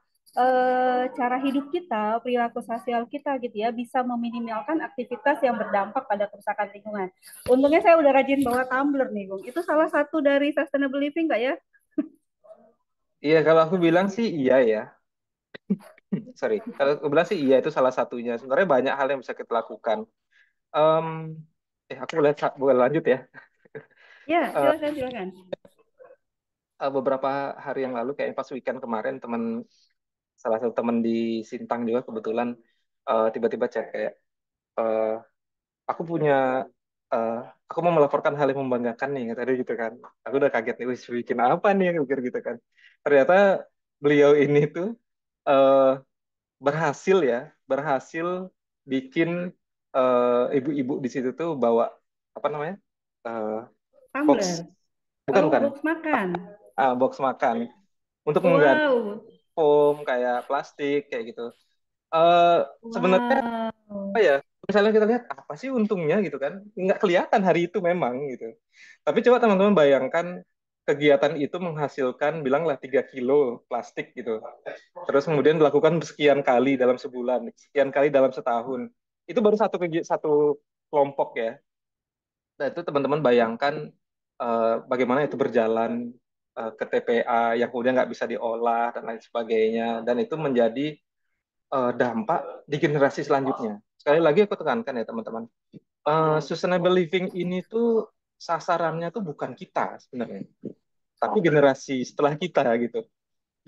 cara hidup kita, perilaku sosial kita gitu ya, bisa meminimalkan aktivitas yang berdampak pada kerusakan lingkungan. Untungnya saya udah rajin bawa tumbler nih, Bung. Itu salah satu dari sustainable living nggak ya? Iya, kalau aku bilang sih iya ya. Sorry, kalau aku bilang sih iya itu salah satunya. Sebenarnya banyak hal yang bisa kita lakukan. Em, aku boleh lanjut ya. Ya, Eh, silakan silakan. Beberapa hari yang lalu, kayak pas weekend kemarin, salah satu teman di Sintang juga kebetulan tiba-tiba chat kayak, eh, aku punya, eh, aku mau melaporkan hal yang membanggakan nih, tadi gitu kan. Aku udah kaget nih, wih bikin apa nih, aku pikir gitu kan. Ternyata beliau ini tuh eh, berhasil ya, berhasil bikin ibu-ibu di situ tuh bawa apa namanya, eh, box, Tumbler. bukan Oh, bukan, box makan. box makan untuk mengganti Wow. foam kayak plastik kayak gitu. eh Sebenarnya apa Wow. ya? Misalnya kita lihat apa sih untungnya gitu kan? Nggak kelihatan hari itu memang gitu. Tapi coba teman-teman bayangkan kegiatan itu menghasilkan bilanglah 3 kilo plastik gitu. Terus kemudian dilakukan sekian kali dalam sebulan, sekian kali dalam setahun. Itu baru satu kelompok ya. Nah, itu teman-teman bayangkan bagaimana itu berjalan ke TPA yang kemudian nggak bisa diolah dan lain sebagainya. Dan itu menjadi dampak di generasi selanjutnya. Sekali lagi aku tekankan ya teman-teman, sustainable living ini tuh sasarannya tuh bukan kita sebenarnya, tapi generasi setelah kita gitu.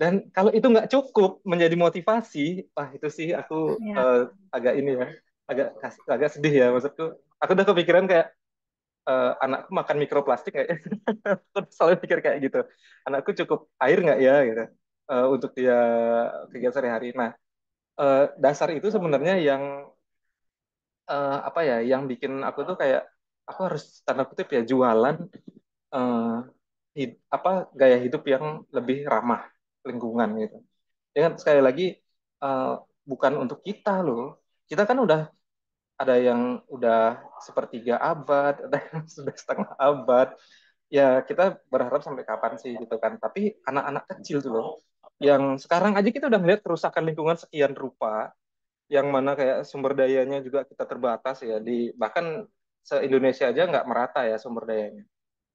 Dan kalau itu nggak cukup menjadi motivasi, wah itu sih aku Ya. eh, agak ini ya, agak sedih ya maksudku. Aku udah kepikiran kayak anakku makan mikroplastik nggak ya? Aku selalu pikir kayak gitu. Anakku cukup air nggak ya gitu untuk dia kegiatan sehari-hari. Nah, dasar itu sebenarnya yang apa ya, yang bikin aku tuh kayak aku harus tanda kutip ya jualan eh, apa gaya hidup yang lebih ramah lingkungan gitu. Dengan sekali lagi eh, bukan untuk kita loh. Kita kan udah ada yang udah sepertiga abad, ada yang sudah setengah abad. Ya kita berharap sampai kapan sih gitu kan. Tapi anak-anak kecil tuh loh, yang sekarang aja kita udah ngeliat kerusakan lingkungan sekian rupa, yang mana kayak sumber dayanya juga kita terbatas ya, di bahkan se-Indonesia aja nggak merata ya sumber dayanya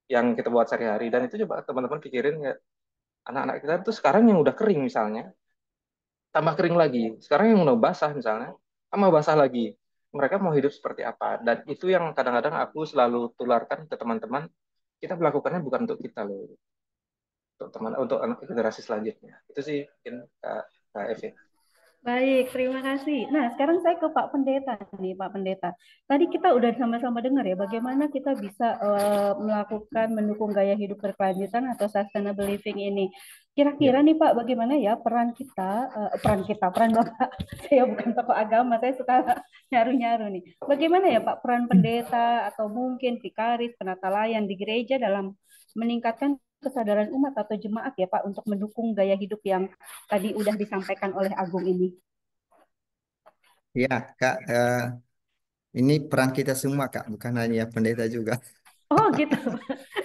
yang kita buat sehari-hari. Dan itu coba teman-teman pikirin ya, anak-anak kita tuh sekarang yang udah kering misalnya tambah kering lagi, sekarang yang udah basah misalnya tambah basah lagi, mereka mau hidup seperti apa. Dan itu yang kadang-kadang aku selalu tularkan ke teman-teman, kita melakukannya bukan untuk kita loh, untuk teman, untuk anak generasi selanjutnya. Itu sih mungkin Kak Evi. Baik, terima kasih. Nah, sekarang saya ke Pak Pendeta nih, Pak Pendeta. Tadi kita udah sama-sama dengar ya, bagaimana kita bisa melakukan mendukung gaya hidup berkelanjutan atau sustainable living ini. Ya. Kira-kira nih Pak, bagaimana ya peran Bapak? Saya bukan tokoh agama, saya suka nyaru-nyaru nih. Bagaimana ya Pak, peran pendeta atau mungkin vikaris, penata layan di gereja dalam meningkatkan kesadaran umat atau jemaat ya Pak untuk mendukung gaya hidup yang tadi udah disampaikan oleh Agung ini. Ya, Kak, ini peran kita semua, Kak, bukan hanya pendeta juga. Oh gitu.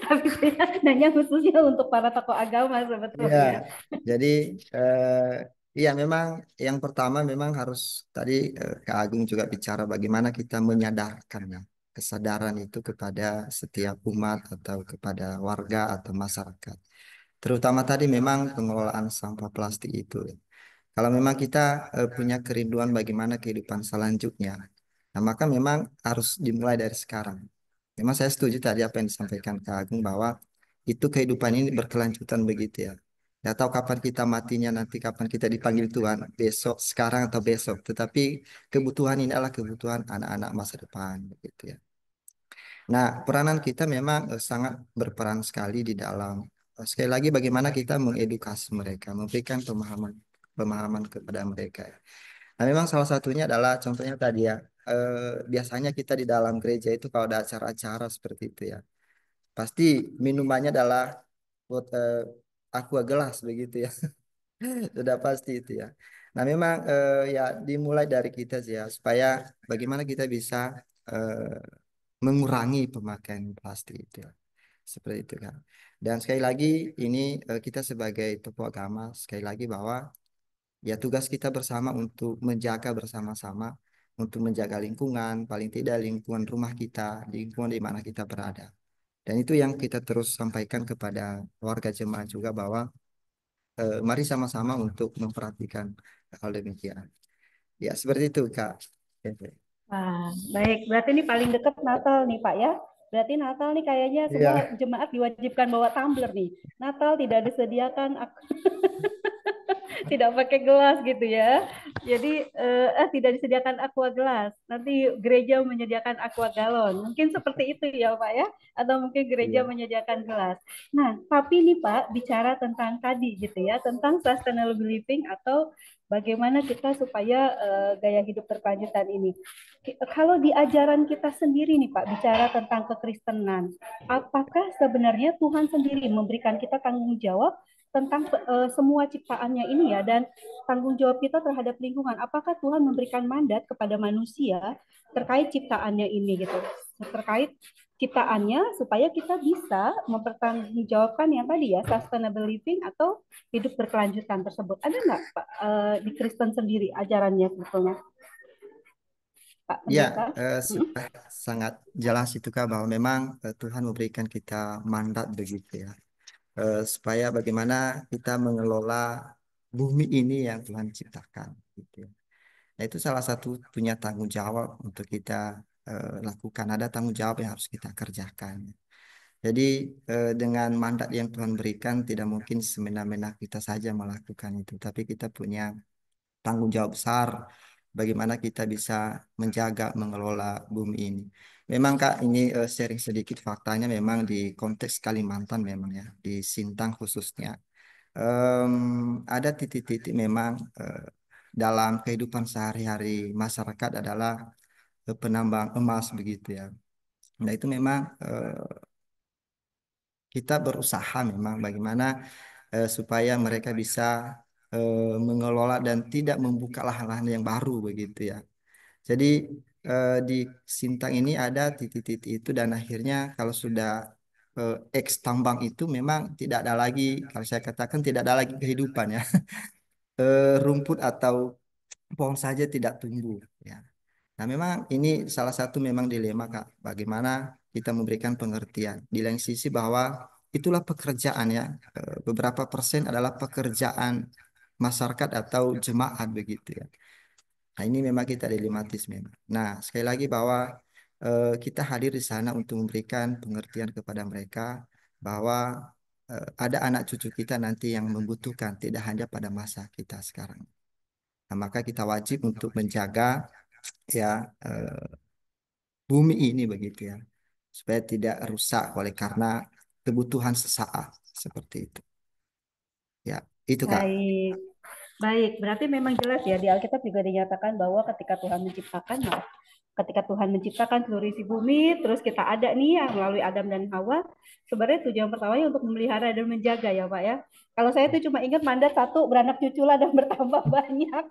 Tapi saya nanya khususnya untuk para tokoh agama Iya, sebetulnya. jadi iya memang yang pertama memang harus tadi Kak Agung juga bicara bagaimana kita menyadarkan ya, kesadaran itu kepada setiap umat atau kepada warga atau masyarakat. Terutama tadi memang pengelolaan sampah plastik itu. Kalau memang kita punya kerinduan bagaimana kehidupan selanjutnya, nah maka memang harus dimulai dari sekarang. Memang saya setuju tadi apa yang disampaikan Kak Agung bahwa itu kehidupan ini berkelanjutan begitu ya. Tidak tahu kapan kita matinya nanti, kapan kita dipanggil Tuhan, besok, sekarang atau besok. Tetapi kebutuhan ini adalah kebutuhan anak-anak masa depan begitu ya. Nah, peranan kita memang sangat berperan sekali di dalam sekali lagi bagaimana kita mengedukasi mereka, memberikan pemahaman pemahaman kepada mereka. Ya. Nah, memang salah satunya adalah contohnya tadi ya, biasanya kita di dalam gereja itu kalau ada acara-acara seperti itu ya, pasti minumannya adalah aqua gelas begitu ya, sudah pasti itu ya. Nah, memang ya dimulai dari kita sih ya, supaya bagaimana kita bisa eh, mengurangi pemakaian plastik itu ya. Seperti itu kan. Dan sekali lagi ini kita sebagai tokoh agama sekali lagi bahwa ya tugas kita bersama untuk menjaga bersama-sama untuk menjaga lingkungan, paling tidak lingkungan rumah kita, lingkungan di mana kita berada. Dan itu yang kita terus sampaikan kepada warga jemaat juga bahwa mari sama-sama untuk memperhatikan hal demikian. Ya, seperti itu, Kak. Oke. Wah, baik. Berarti ini paling dekat Natal nih, Pak ya. Berarti Natal nih kayaknya semua Iya. jemaat diwajibkan bawa tumbler nih. Natal tidak disediakan tidak pakai gelas gitu ya. Jadi tidak disediakan aqua gelas. Nanti gereja menyediakan aqua galon. Mungkin seperti itu ya Pak ya. Atau mungkin gereja Iya. menyediakan gelas. Nah, tapi nih Pak bicara tentang tadi gitu ya, tentang sustainable living atau bagaimana kita supaya gaya hidup berkelanjutan ini. Kalau di ajaran kita sendiri nih Pak bicara tentang kekristenan, apakah sebenarnya Tuhan sendiri memberikan kita tanggung jawab tentang semua ciptaannya ini ya dan tanggung jawab kita terhadap lingkungan. Apakah Tuhan memberikan mandat kepada manusia terkait ciptaannya ini gitu, terkait ciptaannya supaya kita bisa mempertanggungjawabkan yang tadi ya sustainable living atau hidup berkelanjutan tersebut. Ada nggak Pak di Kristen sendiri ajarannya sebetulnya Pak Ya, Pendeta? sudah sangat jelas itu Kak bahwa memang Tuhan memberikan kita mandat begitu ya. Supaya bagaimana kita mengelola bumi ini yang Tuhan ciptakan gitu ya. Nah, itu salah satu punya tanggung jawab untuk kita lakukan. Ada tanggung jawab yang harus kita kerjakan. Jadi dengan mandat yang Tuhan berikan tidak mungkin semena-mena kita saja melakukan itu, tapi kita punya tanggung jawab besar bagaimana kita bisa menjaga mengelola bumi ini. Memang Kak ini sharing sedikit faktanya memang di konteks Kalimantan memang ya di Sintang khususnya. Em, ada titik-titik memang dalam kehidupan sehari-hari masyarakat adalah penambang emas begitu ya. Nah itu memang kita berusaha memang bagaimana supaya mereka bisa mengelola dan tidak membuka lahan-lahan yang baru begitu ya. Jadi di Sintang ini ada titik-titik itu dan akhirnya kalau sudah ex tambang itu memang tidak ada lagi, kalau saya katakan tidak ada lagi kehidupan ya. Rumput atau pohon saja tidak tumbuh ya. Nah, memang ini salah satu memang dilema, Kak. Bagaimana kita memberikan pengertian. Di lain sisi bahwa itulah pekerjaan ya. Beberapa persen adalah pekerjaan masyarakat atau jemaat begitu ya. Nah, ini memang kita dilematis memang. Nah, sekali lagi bahwa kita hadir di sana untuk memberikan pengertian kepada mereka bahwa ada anak cucu kita nanti yang membutuhkan, tidak hanya pada masa kita sekarang. Nah, maka kita wajib untuk menjaga ya bumi ini begitu ya supaya tidak rusak oleh karena kebutuhan sesaat seperti itu ya itu Kak. Baik. Baik, berarti memang jelas ya di Alkitab juga dinyatakan bahwa ketika Tuhan menciptakan, maaf, ketika Tuhan menciptakan seluruh isi bumi, terus kita ada nih ya melalui Adam dan Hawa, sebenarnya tujuan pertamanya untuk memelihara dan menjaga ya Pak ya. Kalau saya tuh cuma ingat mandat satu, beranak cuculah dan bertambah banyak.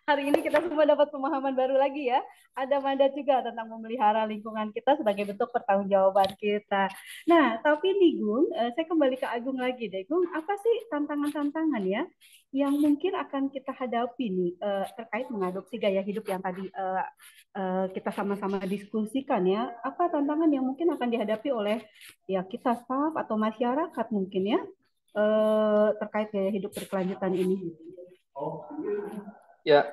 Hari ini kita semua dapat pemahaman baru lagi ya. Ada mandat juga tentang memelihara lingkungan kita sebagai bentuk pertanggungjawaban kita. Nah, tapi nih Gung, saya kembali ke Agung lagi deh. Gung, apa sih tantangan-tantangan ya yang mungkin akan kita hadapi nih terkait mengadopsi gaya hidup yang tadi kita sama-sama diskusikan ya. Apa tantangan yang mungkin akan dihadapi oleh ya kita staff atau masyarakat mungkin ya terkait gaya hidup berkelanjutan ini? Ya,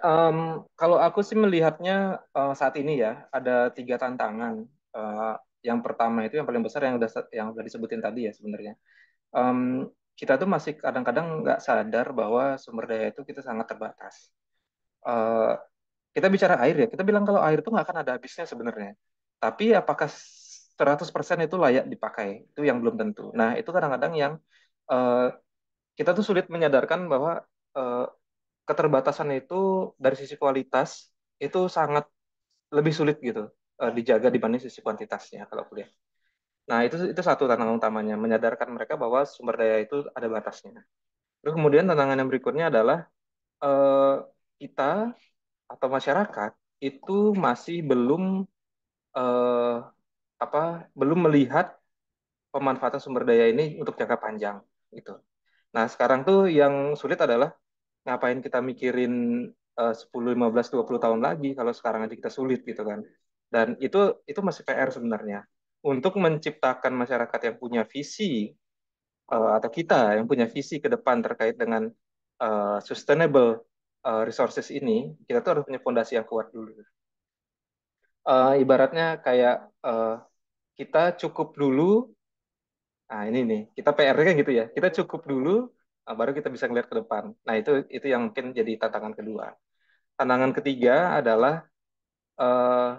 kalau aku sih melihatnya saat ini ya ada 3 tantangan. Eh, yang pertama itu yang paling besar yang udah disebutin tadi ya sebenarnya. Em, kita tuh masih kadang-kadang nggak sadar bahwa sumber daya itu kita sangat terbatas. Eh, kita bicara air ya, kita bilang kalau air itu nggak akan ada habisnya sebenarnya. Tapi apakah 100% itu layak dipakai? Itu yang belum tentu. Nah, itu kadang-kadang yang eh, kita tuh sulit menyadarkan bahwa eh, keterbatasan itu dari sisi kualitas itu sangat lebih sulit gitu dijaga dibanding sisi kuantitasnya kalau aku lihat. Nah, itu satu tantangan utamanya, menyadarkan mereka bahwa sumber daya itu ada batasnya. Terus kemudian tantangan yang berikutnya adalah eh, kita atau masyarakat itu masih eh, apa belum melihat pemanfaatan sumber daya ini untuk jangka panjang gitu. Nah, sekarang tuh yang sulit adalah ngapain kita mikirin 10, 15, 20 tahun lagi kalau sekarang aja kita sulit gitu kan. Dan itu masih PR sebenarnya. Untuk menciptakan masyarakat yang punya visi atau kita yang punya visi ke depan terkait dengan sustainable resources ini, kita tuh harus punya fondasi yang kuat dulu. Ibaratnya kayak eh, kita cukup dulu. Nah, ini nih, kita PR-nya kan gitu ya. Kita cukup dulu, baru kita bisa ngeliat ke depan. Nah, itu yang mungkin jadi tantangan kedua. Tantangan ketiga adalah eh,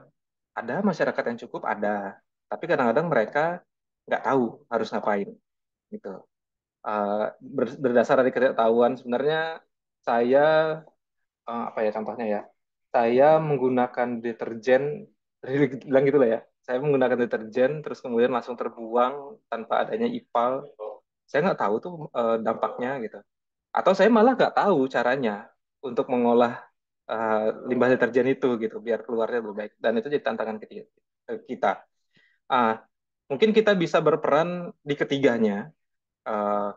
ada masyarakat yang cukup, ada. Tapi kadang-kadang mereka nggak tahu harus ngapain, gitu. Eh, Berdasar dari ketidaktahuan, sebenarnya saya, apa ya contohnya ya, saya menggunakan deterjen, bilang gitu lah ya. Saya menggunakan deterjen, terus kemudian langsung terbuang tanpa adanya IPAL. Saya nggak tahu tuh dampaknya gitu. Atau saya malah nggak tahu caranya untuk mengolah limbah deterjen itu gitu biar keluarnya lebih baik. Dan itu jadi tantangan ketiga kita. Ah, Mungkin kita bisa berperan di ketiganya.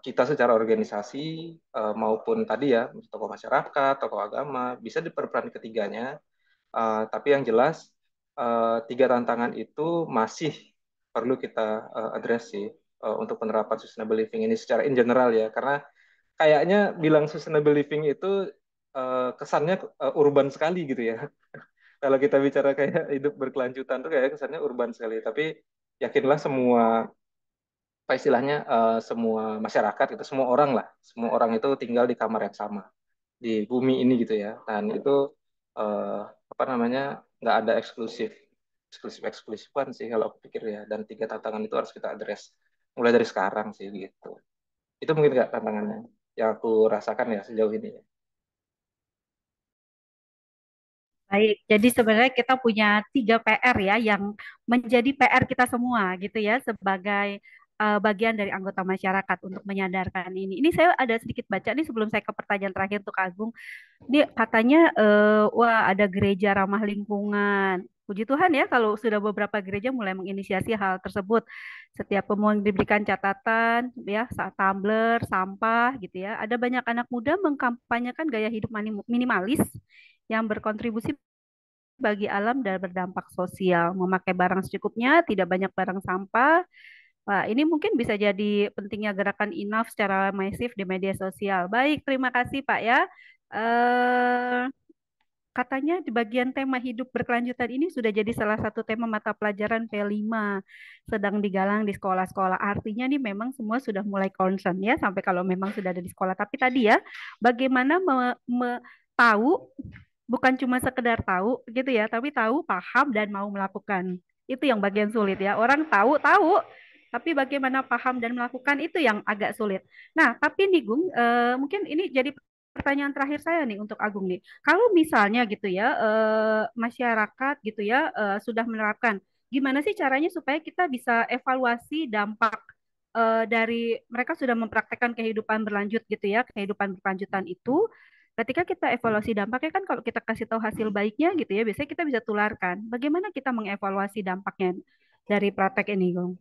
Kita secara organisasi maupun tadi ya tokoh masyarakat, tokoh agama bisa berperan di ketiganya. Tapi yang jelas tiga tantangan itu masih perlu kita address sih untuk penerapan sustainable living ini secara in general ya. Karena kayaknya bilang sustainable living itu kesannya urban sekali gitu ya. Kalau kita bicara kayak hidup berkelanjutan tuh kayak kesannya urban sekali. Tapi yakinlah semua apa istilahnya semua masyarakat itu semua orang lah, semua orang itu tinggal di kamar yang sama di bumi ini gitu ya. Dan itu eh, apa namanya nggak ada eksklusifan sih kalau aku pikir ya. Dan tiga tantangan itu harus kita address mulai dari sekarang sih gitu. Itu mungkin nggak tantangannya yang aku rasakan ya sejauh ini. Baik, jadi sebenarnya kita punya 3 PR ya yang menjadi PR kita semua gitu ya sebagai bagian dari anggota masyarakat untuk menyadarkan ini. Ini saya ada sedikit baca nih sebelum saya ke pertanyaan terakhir untuk Agung. Ini katanya wah ada gereja ramah lingkungan. Puji Tuhan ya kalau sudah beberapa gereja mulai menginisiasi hal tersebut. Setiap pemohon diberikan catatan ya saat tumbler, sampah gitu ya. Ada banyak anak muda mengkampanyekan gaya hidup minimalis yang berkontribusi bagi alam dan berdampak sosial. Memakai barang secukupnya, tidak banyak barang sampah. Wah, ini mungkin bisa jadi pentingnya gerakan enough secara masif di media sosial. Baik, terima kasih Pak ya. Eh, Katanya di bagian tema hidup berkelanjutan ini sudah jadi salah satu tema mata pelajaran P5 sedang digalang di sekolah-sekolah. Artinya nih memang semua sudah mulai concern ya sampai kalau memang sudah ada di sekolah. Tapi tadi ya, bagaimana tahu bukan cuma sekedar tahu gitu ya, tapi tahu, paham dan mau melakukan. Itu yang bagian sulit ya. Orang tahu, tapi bagaimana paham dan melakukan itu yang agak sulit. Nah, tapi nih Gung, mungkin ini jadi pertanyaan terakhir saya nih untuk Agung nih. Kalau misalnya gitu ya, masyarakat gitu ya sudah menerapkan, gimana sih caranya supaya kita bisa evaluasi dampak dari mereka sudah mempraktekkan kehidupan berlanjut gitu ya, kehidupan berkelanjutan itu. Ketika kita evaluasi dampaknya kan kalau kita kasih tahu hasil baiknya gitu ya, biasanya kita bisa tularkan. Bagaimana kita mengevaluasi dampaknya dari praktek ini, Gong?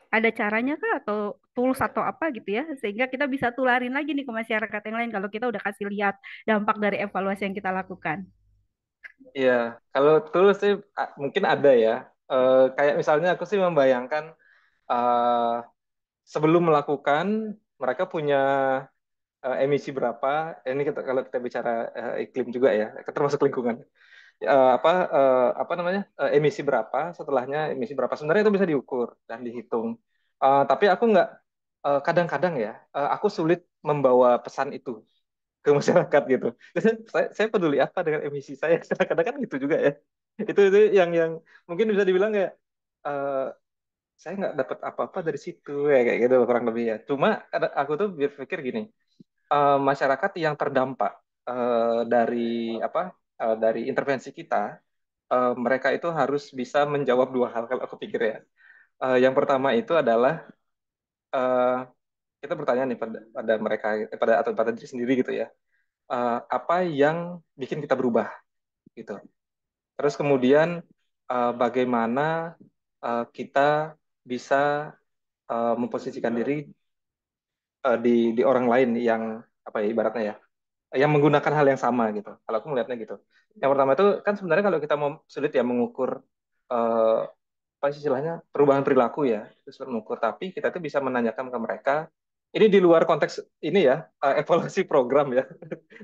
Ada caranya kah atau tools atau apa gitu ya sehingga kita bisa tularin lagi nih ke masyarakat yang lain kalau kita udah kasih lihat dampak dari evaluasi yang kita lakukan. Iya, kalau tulus sih mungkin ada ya. Kayak misalnya aku sih membayangkan eh, sebelum melakukan mereka punya emisi berapa. Ini kita, kalau kita bicara iklim juga ya, termasuk lingkungan. Apa namanya emisi berapa, setelahnya emisi berapa. Sebenarnya itu bisa diukur dan dihitung. Tapi aku nggak kadang-kadang ya, aku sulit membawa pesan itu ke masyarakat gitu. Saya peduli apa dengan emisi saya? Kadang-kadang kan gitu juga ya. Itu yang mungkin bisa dibilang kayak eh, saya nggak dapat apa-apa dari situ ya kayak gitu kurang lebih ya. Cuma aku tuh berpikir gini, masyarakat yang terdampak dari apa dari intervensi kita, mereka itu harus bisa menjawab dua hal kalau aku pikir ya. Yang pertama itu adalah eh, kita bertanya nih pada mereka pada atau pada diri sendiri gitu ya. apa yang bikin kita berubah gitu. Terus kemudian bagaimana kita bisa memposisikan diri di orang lain yang apa ya ibaratnya ya, yang menggunakan hal yang sama gitu. Kalau aku melihatnya gitu. Yang pertama itu kan sebenarnya kalau kita mau sulit ya mengukur eh, apa sih istilahnya perubahan perilaku ya, itu sulit mengukur. Tapi kita tuh bisa menanyakan ke mereka. Ini di luar konteks ini ya, evaluasi program ya.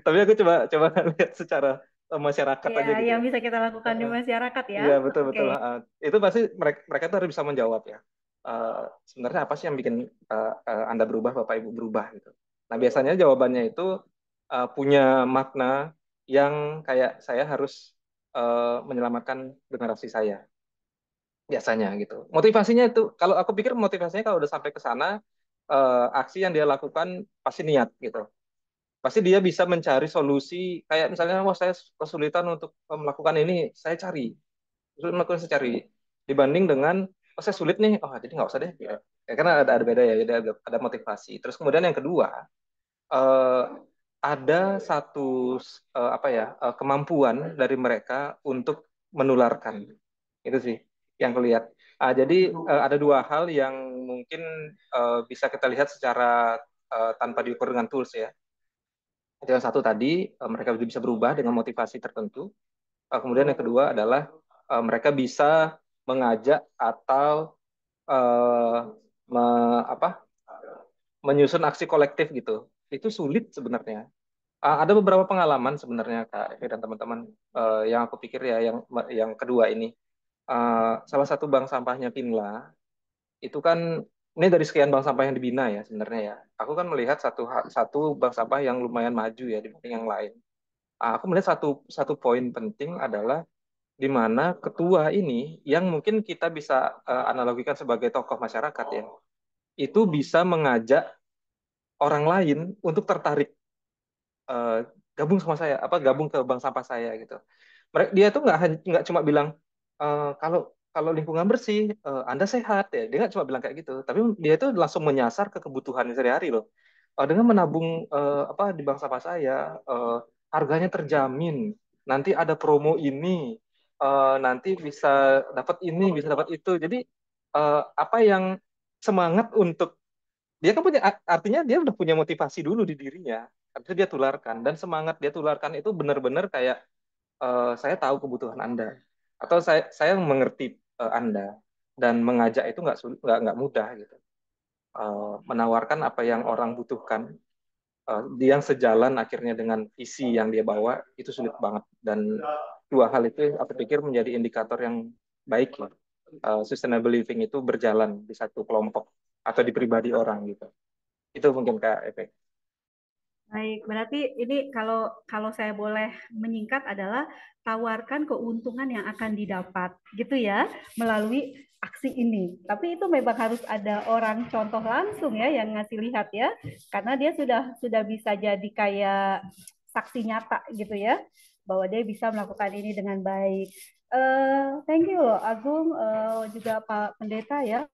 Tapi aku coba coba lihat secara masyarakat Ya, aja gitu yang ya. bisa kita lakukan di Heeh. masyarakat ya. Iya betul Oke. betul. Itu pasti mereka mereka tuh harus bisa menjawab ya. Sebenarnya apa sih yang bikin Anda berubah, Bapak Ibu berubah gitu. Nah biasanya jawabannya itu punya makna yang kayak saya harus menyelamatkan generasi saya biasanya gitu. Motivasinya itu kalau aku pikir motivasinya kalau udah sampai ke sana aksi yang dia lakukan pasti niat gitu. Pasti dia bisa mencari solusi kayak misalnya wah saya kesulitan untuk melakukan ini, saya cari sulit melakukan secari dibanding dengan oh saya sulit nih oh jadi nggak usah deh ya. Ya, karena ada beda ya ada motivasi terus kemudian yang kedua eh, ada satu apa ya kemampuan dari mereka untuk menularkan itu sih yang kulihat jadi ada dua hal yang mungkin bisa kita lihat secara tanpa diukur dengan tools ya itu yang satu tadi mereka bisa berubah dengan motivasi tertentu. Kemudian yang kedua adalah mereka bisa mengajak atau uh, me, apa, menyusun aksi kolektif gitu. Itu sulit sebenarnya. Ada beberapa pengalaman sebenarnya Kak Evi dan teman-teman yang aku pikir ya yang kedua ini. Salah satu bank sampahnya Pinla itu kan ini dari sekian bank sampah yang dibina ya sebenarnya ya. Aku kan melihat satu bank sampah yang lumayan maju ya dibanding yang lain. Aku melihat satu satu poin penting adalah di mana ketua ini yang mungkin kita bisa analogikan sebagai tokoh masyarakat ya, itu bisa mengajak orang lain untuk tertarik eh, gabung sama saya, apa gabung ke bank sampah saya gitu. Dia tuh nggak cuma bilang kalau kalau lingkungan bersih, Anda sehat ya. Dia nggak cuma bilang kayak gitu, tapi dia itu langsung menyasar ke kebutuhan sehari-hari loh. Dengan menabung apa di bank sampah saya, harganya terjamin. Nanti ada promo ini, nanti bisa dapat ini, bisa dapat itu. Jadi apa yang semangat untuk dia kan punya artinya dia udah punya motivasi dulu di dirinya. Artinya dia tularkan dan semangat dia tularkan itu benar-benar kayak saya tahu kebutuhan Anda atau saya mengerti Anda dan mengajak itu nggak mudah gitu. Menawarkan apa yang orang butuhkan yang sejalan akhirnya dengan visi yang dia bawa itu sulit banget dan dua hal itu aku pikir menjadi indikator yang baik ya. Sustainable living itu berjalan di satu kelompok atau di pribadi orang gitu. Itu mungkin kayak efek. Baik, berarti ini kalau kalau saya boleh menyingkat adalah tawarkan keuntungan yang akan didapat, gitu ya, melalui aksi ini. Tapi itu memang harus ada orang contoh langsung ya yang ngasih lihat ya, karena dia sudah bisa jadi kayak saksi nyata gitu ya, bahwa dia bisa melakukan ini dengan baik. Thank you loh Agung, juga Pak Pendeta ya,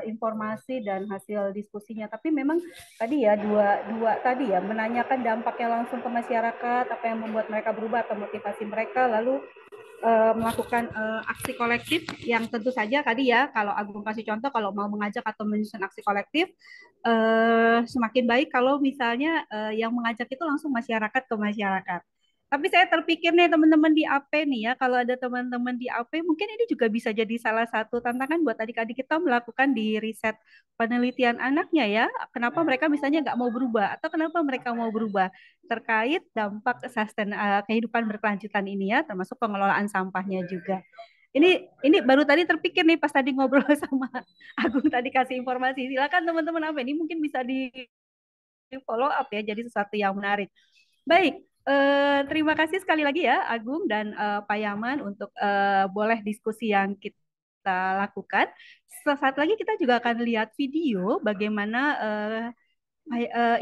informasi dan hasil diskusinya. Tapi memang tadi ya dua dua tadi ya menanyakan dampaknya langsung ke masyarakat, apa yang membuat mereka berubah atau motivasi mereka, lalu melakukan aksi kolektif yang tentu saja tadi ya kalau Agung kasih contoh kalau mau mengajak atau menyusun aksi kolektif semakin baik kalau misalnya yang mengajak itu langsung masyarakat ke masyarakat. Tapi saya terpikir nih teman-teman di AP nih ya, kalau ada teman-teman di AP mungkin ini juga bisa jadi salah satu tantangan buat adik-adik kita melakukan di riset penelitian anaknya ya. Kenapa mereka misalnya nggak mau berubah atau kenapa mereka mau berubah terkait dampak kehidupan berkelanjutan ini ya, termasuk pengelolaan sampahnya juga. Ini baru tadi terpikir nih pas tadi ngobrol sama Agung tadi kasih informasi. Silakan teman-teman apa ini mungkin bisa di follow up ya jadi sesuatu yang menarik. Baik, terima kasih sekali lagi ya Agung dan Pak Yaman untuk boleh diskusi yang kita lakukan. Sesaat lagi kita juga akan lihat video bagaimana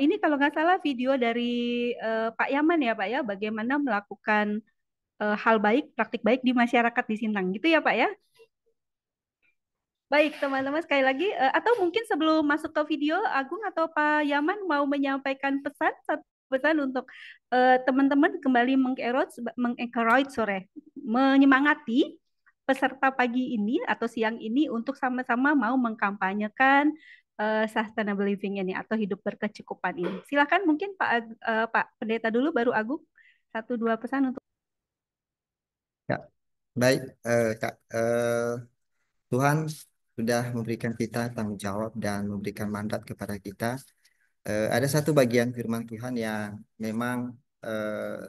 ini kalau nggak salah video dari Pak Yaman ya Pak ya, bagaimana melakukan hal baik, praktik baik di masyarakat di Sintang gitu ya Pak ya. Baik teman-teman sekali lagi, atau mungkin sebelum masuk ke video, Agung atau Pak Yaman mau menyampaikan pesan pesan untuk teman-teman kembali mengencourage menyemangati peserta pagi ini atau siang ini untuk sama-sama mau mengkampanyekan sustainable living ini atau hidup berkecukupan ini. Silakan mungkin Pak Pendeta dulu baru Agung satu dua pesan untuk Ya, baik, Kak. Tuhan sudah memberikan kita tanggung jawab dan memberikan mandat kepada kita. Ada satu bagian firman Tuhan yang memang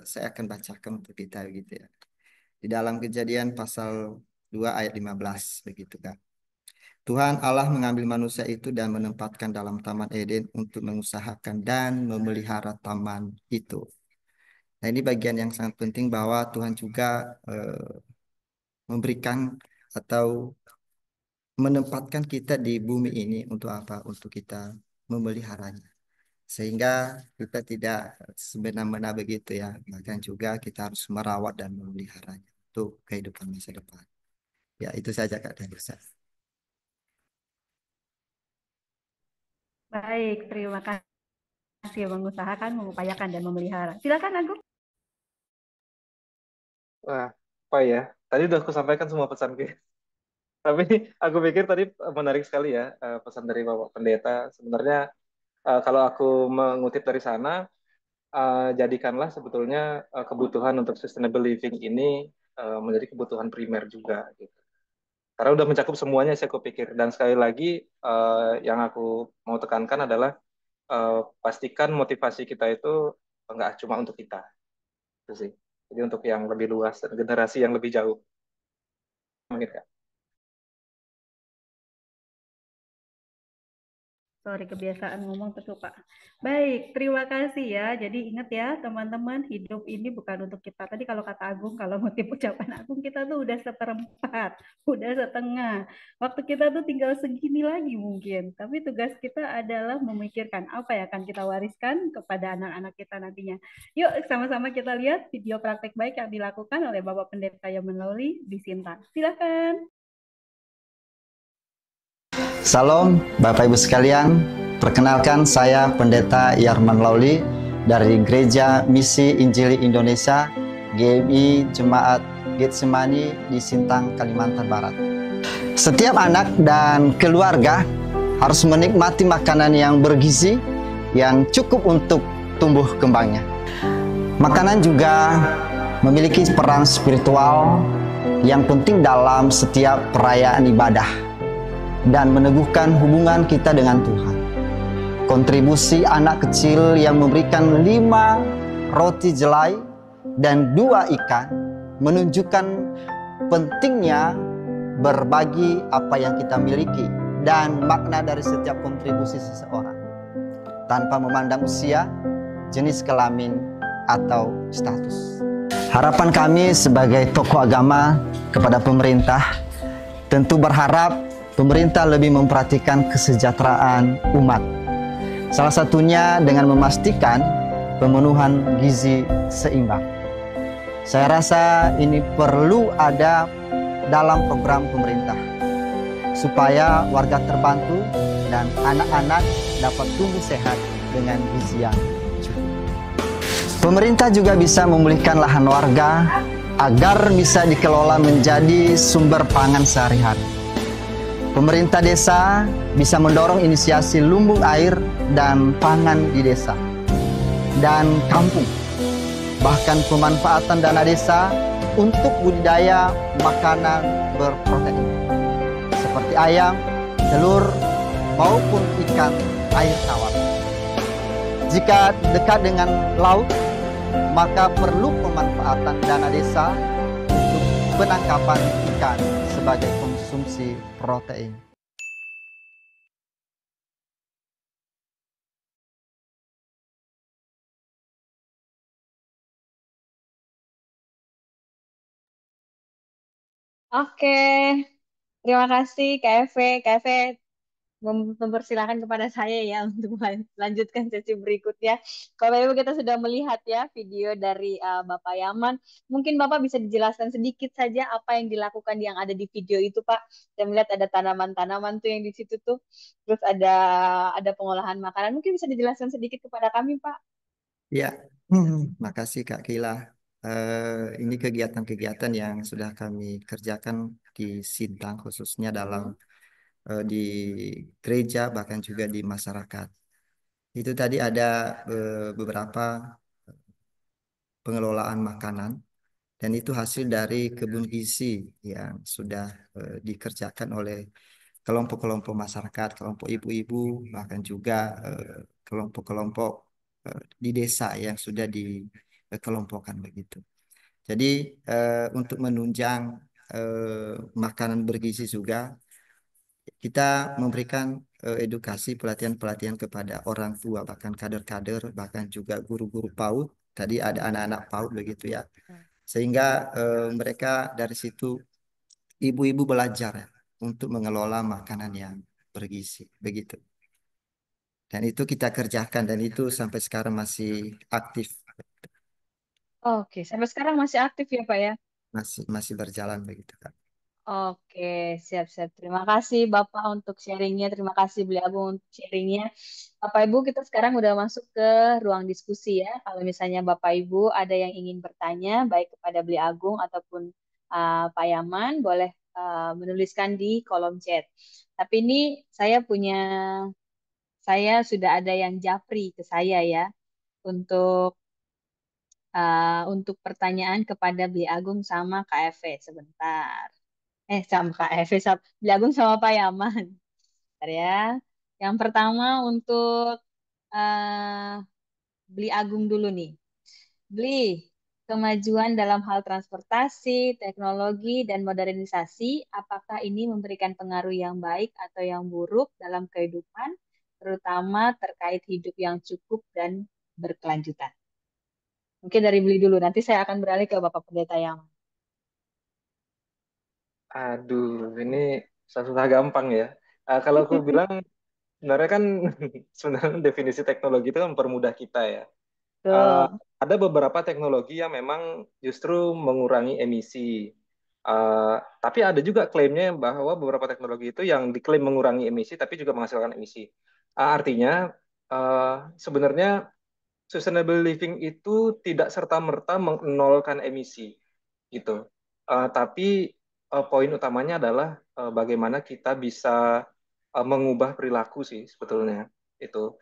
saya akan bacakan untuk kita gitu ya. Di dalam Kejadian pasal 2 ayat 15 begitu Kak. Tuhan Allah mengambil manusia itu dan menempatkan dalam Taman Eden untuk mengusahakan dan memelihara taman itu. Nah, ini bagian yang sangat penting bahwa Tuhan juga memberikan atau menempatkan kita di bumi ini untuk apa? Untuk kita memeliharanya. Sehingga kita tidak semena-mena begitu ya. Bahkan juga kita harus merawat dan memeliharanya untuk kehidupan masa depan. Ya, itu saja Kak dari saya. baik. Terima kasih mengusahakan, mengupayakan dan memelihara. Silakan Agung. Wah, apa ya? Tadi udah aku sampaikan semua pesanku. Tapi aku pikir tadi menarik sekali ya pesan dari Bapak Pendeta. Sebenarnya kalau aku mengutip dari sana, jadikanlah sebetulnya kebutuhan untuk sustainable living ini menjadi kebutuhan primer juga gitu. Karena udah mencakup semuanya saya kupikir. Dan sekali lagi yang aku mau tekankan adalah pastikan motivasi kita itu nggak cuma untuk kita, itu sih. Jadi untuk yang lebih luas dan generasi yang lebih jauh. Mungkin Kak. Sorry, kebiasaan ngomong terlupa. Baik, terima kasih ya. Jadi ingat ya teman-teman, hidup ini bukan untuk kita. Tadi kalau kata Agung, kalau ngutip ucapan Agung, kita tuh udah seperempat, udah setengah. Waktu kita tuh tinggal segini lagi mungkin. Tapi tugas kita adalah memikirkan apa yang akan kita wariskan kepada anak-anak kita nantinya. Yuk sama-sama kita lihat video praktek baik yang dilakukan oleh Bapak Pendeta Yaman Lawli di Sintang. Silakan. Salam Bapak Ibu sekalian, perkenalkan saya Pendeta Yarman Lauli dari Gereja Misi Injili Indonesia GMI Jemaat Getsemani di Sintang, Kalimantan Barat. Setiap anak dan keluarga harus menikmati makanan yang bergizi yang cukup untuk tumbuh kembangnya. Makanan juga memiliki peran spiritual yang penting dalam setiap perayaan ibadah dan meneguhkan hubungan kita dengan Tuhan. Kontribusi anak kecil yang memberikan 5 roti jelai dan 2 ikan menunjukkan pentingnya berbagi apa yang kita miliki dan makna dari setiap kontribusi seseorang tanpa memandang usia, jenis kelamin, atau status. Harapan kami sebagai tokoh agama kepada pemerintah tentu berharap pemerintah lebih memperhatikan kesejahteraan umat. Salah satunya dengan memastikan pemenuhan gizi seimbang. Saya rasa ini perlu ada dalam program pemerintah supaya warga terbantu dan anak-anak dapat tumbuh sehat dengan gizi yang cukup. Pemerintah juga bisa memulihkan lahan warga agar bisa dikelola menjadi sumber pangan sehari-hari. Pemerintah desa bisa mendorong inisiasi lumbung air dan pangan di desa dan kampung. Bahkan pemanfaatan dana desa untuk budidaya makanan berprotein seperti ayam, telur, maupun ikan air tawar. Jika dekat dengan laut, maka perlu pemanfaatan dana desa untuk penangkapan ikan sebagai konsumsi protein. Oke, terima kasih Kak Eve. Kak Eve mempersilahkan kepada saya ya untuk melanjutkan sesi berikutnya. Kalau Ibu kita sudah melihat ya video dari Bapak Yaman, mungkin Bapak bisa dijelaskan sedikit saja apa yang dilakukan yang ada di video itu, Pak. Saya melihat ada tanaman-tanaman tuh yang di situ tuh, terus ada pengolahan makanan. Mungkin bisa dijelaskan sedikit kepada kami, Pak. Ya, makasih Kak Kila. Ini kegiatan-kegiatan yang sudah kami kerjakan di Sintang, khususnya dalam Hmm. di gereja, bahkan juga di masyarakat. Itu tadi ada beberapa pengelolaan makanan, dan itu hasil dari kebun gizi yang sudah dikerjakan oleh kelompok-kelompok masyarakat, kelompok ibu-ibu, bahkan juga kelompok-kelompok di desa yang sudah dikelompokkan begitu. Jadi untuk menunjang makanan bergizi juga, kita memberikan edukasi pelatihan-pelatihan kepada orang tua, bahkan kader-kader, bahkan juga guru-guru PAUD. Tadi ada anak-anak PAUD begitu ya. Sehingga mereka dari situ, ibu-ibu belajar ya, untuk mengelola makanan yang bergizi begitu. Dan itu kita kerjakan, dan itu sampai sekarang masih aktif, Oke, sampai sekarang masih aktif ya Pak ya? masih masih berjalan begitu Kak. Oke, siap-siap. Terima kasih Bapak untuk sharingnya. Terima kasih Beli Agung untuk sharingnya. Bapak Ibu, kita sekarang udah masuk ke ruang diskusi ya. Kalau misalnya Bapak Ibu ada yang ingin bertanya, baik kepada Beli Agung ataupun Pak Yaman, boleh menuliskan di kolom chat. Tapi ini saya punya, saya sudah ada yang japri ke saya ya untuk pertanyaan kepada Beli Agung sama KFV sebentar. Sama Kak Evi, Beli Agung sama Pak Yaman. Bentar ya. Yang pertama untuk eh, Beli Agung dulu nih. Beli, kemajuan dalam hal transportasi, teknologi, dan modernisasi, apakah ini memberikan pengaruh yang baik atau yang buruk dalam kehidupan, terutama terkait hidup yang cukup dan berkelanjutan? Mungkin dari Beli dulu, nanti saya akan beralih ke Bapak Pendeta Yaman. Aduh, ini susah gampang ya. Kalau aku bilang sebenarnya kan sebenarnya definisi teknologi itu kan mempermudah kita ya. Uh, Tuh. ada beberapa teknologi yang memang justru mengurangi emisi. Tapi ada juga klaimnya bahwa beberapa teknologi itu yang diklaim mengurangi emisi tapi juga menghasilkan emisi. Artinya sebenarnya sustainable living itu tidak serta-merta menolkan emisi gitu. Tapi poin utamanya adalah bagaimana kita bisa mengubah perilaku sih sebetulnya itu.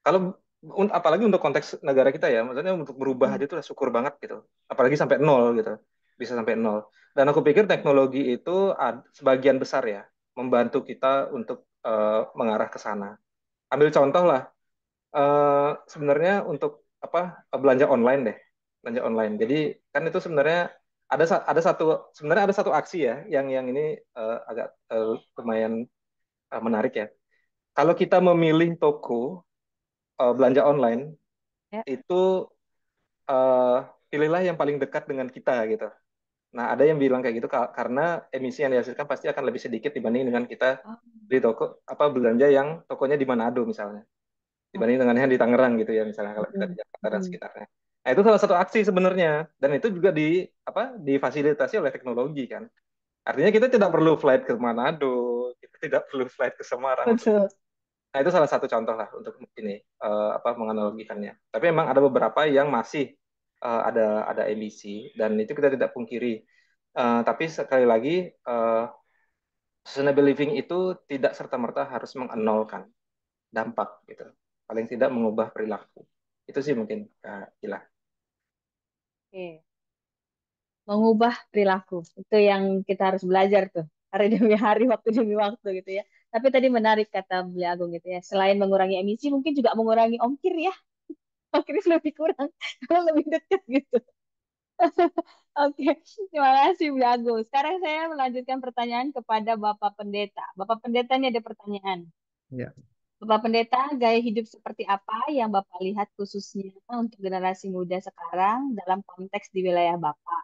Kalau apalagi untuk konteks negara kita ya, maksudnya untuk berubah Mm-mm. aja itu udah syukur banget gitu. Apalagi sampai nol gitu, bisa sampai nol. Dan aku pikir teknologi itu sebagian besar ya membantu kita untuk mengarah ke sana. Ambil contoh lah, sebenarnya untuk apa belanja online deh, belanja online. Jadi kan itu sebenarnya ada satu sebenarnya ada satu aksi ya yang ini agak lumayan menarik ya. Kalau kita memilih toko belanja online Ya. itu eh, pilihlah yang paling dekat dengan kita gitu. Nah, ada yang bilang kayak gitu karena emisi yang dihasilkan pasti akan lebih sedikit dibanding dengan kita Oh, beli toko apa belanja yang tokonya di Manado misalnya, dibanding dengan oke. yang di Tangerang gitu ya misalnya kalau kita di Mm-mm. Jakarta dan Mm-mm. sekitarnya. Nah, itu salah satu aksi sebenarnya dan itu juga difasilitasi oleh teknologi kan. Artinya kita tidak perlu flight ke Manado, kita tidak perlu flight ke Semarang untuk. Betul. Nah, itu salah satu contoh lah untuk ini menganalogikannya. Tapi memang ada beberapa yang masih ada emisi dan itu kita tidak pungkiri. Tapi sekali lagi sustainable living itu tidak serta-merta harus mengenolkan dampak gitu. Paling tidak mengubah perilaku. Itu sih mungkin gila. Oke. Mengubah perilaku. Itu yang kita harus belajar tuh. Hari demi hari, waktu demi waktu gitu ya. Tapi tadi menarik kata Beli Agung gitu ya. Selain mengurangi emisi, mungkin juga mengurangi ongkir ya. Ongkir lebih kurang, karena lebih dekat gitu. Oke, terima kasih Beli Agung. Sekarang saya melanjutkan pertanyaan kepada Bapak Pendeta. Bapak Pendeta ini ada pertanyaan. Ya. Bapak Pendeta, gaya hidup seperti apa yang Bapak lihat khususnya untuk generasi muda sekarang dalam konteks di wilayah Bapak?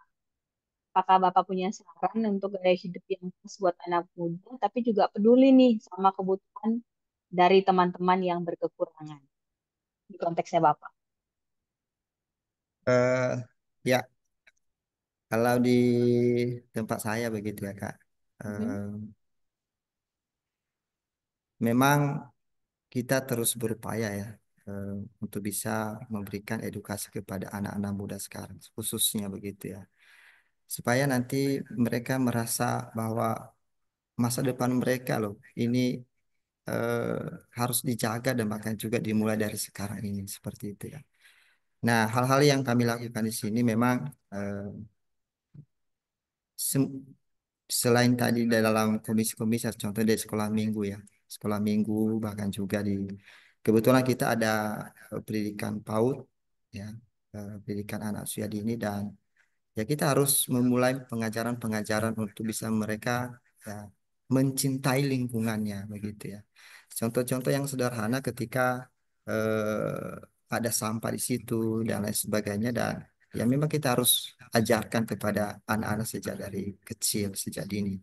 Apakah Bapak punya saran untuk gaya hidup yang pas buat anak muda, tapi juga peduli nih sama kebutuhan dari teman-teman yang berkekurangan di konteksnya Bapak? Eh, ya, kalau di tempat saya begitu ya Kak. Mhm. Memang kita terus berupaya ya, untuk bisa memberikan edukasi kepada anak-anak muda sekarang, khususnya begitu ya. Supaya nanti mereka merasa bahwa masa depan mereka loh ini eh, harus dijaga dan bahkan juga dimulai dari sekarang ini seperti itu ya. Nah, hal-hal yang kami lakukan di sini memang sem- selain tadi di dalam komisi-komisi, contoh di sekolah minggu ya, sekolah minggu bahkan juga di kebetulan kita ada pendidikan PAUD ya, pendidikan anak usia dini dan ya kita harus memulai pengajaran-pengajaran untuk bisa mereka ya, mencintai lingkungannya begitu ya. Contoh-contoh yang sederhana ketika ada sampah di situ dan lain sebagainya dan ya memang kita harus ajarkan kepada anak-anak sejak dari kecil, sejak dini.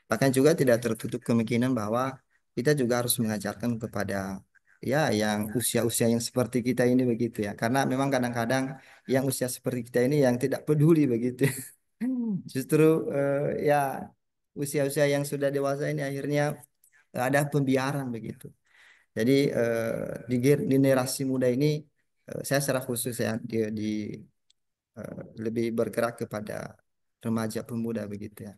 Bahkan juga tidak tertutup kemungkinan bahwa kita juga harus mengajarkan kepada ya yang usia-usia yang seperti kita ini begitu ya. Karena memang kadang-kadang yang usia seperti kita ini yang tidak peduli begitu. Justru ya usia-usia yang sudah dewasa ini akhirnya ada pembiaran begitu. Jadi di generasi muda ini saya secara khusus ya di lebih bergerak kepada remaja pemuda begitu ya.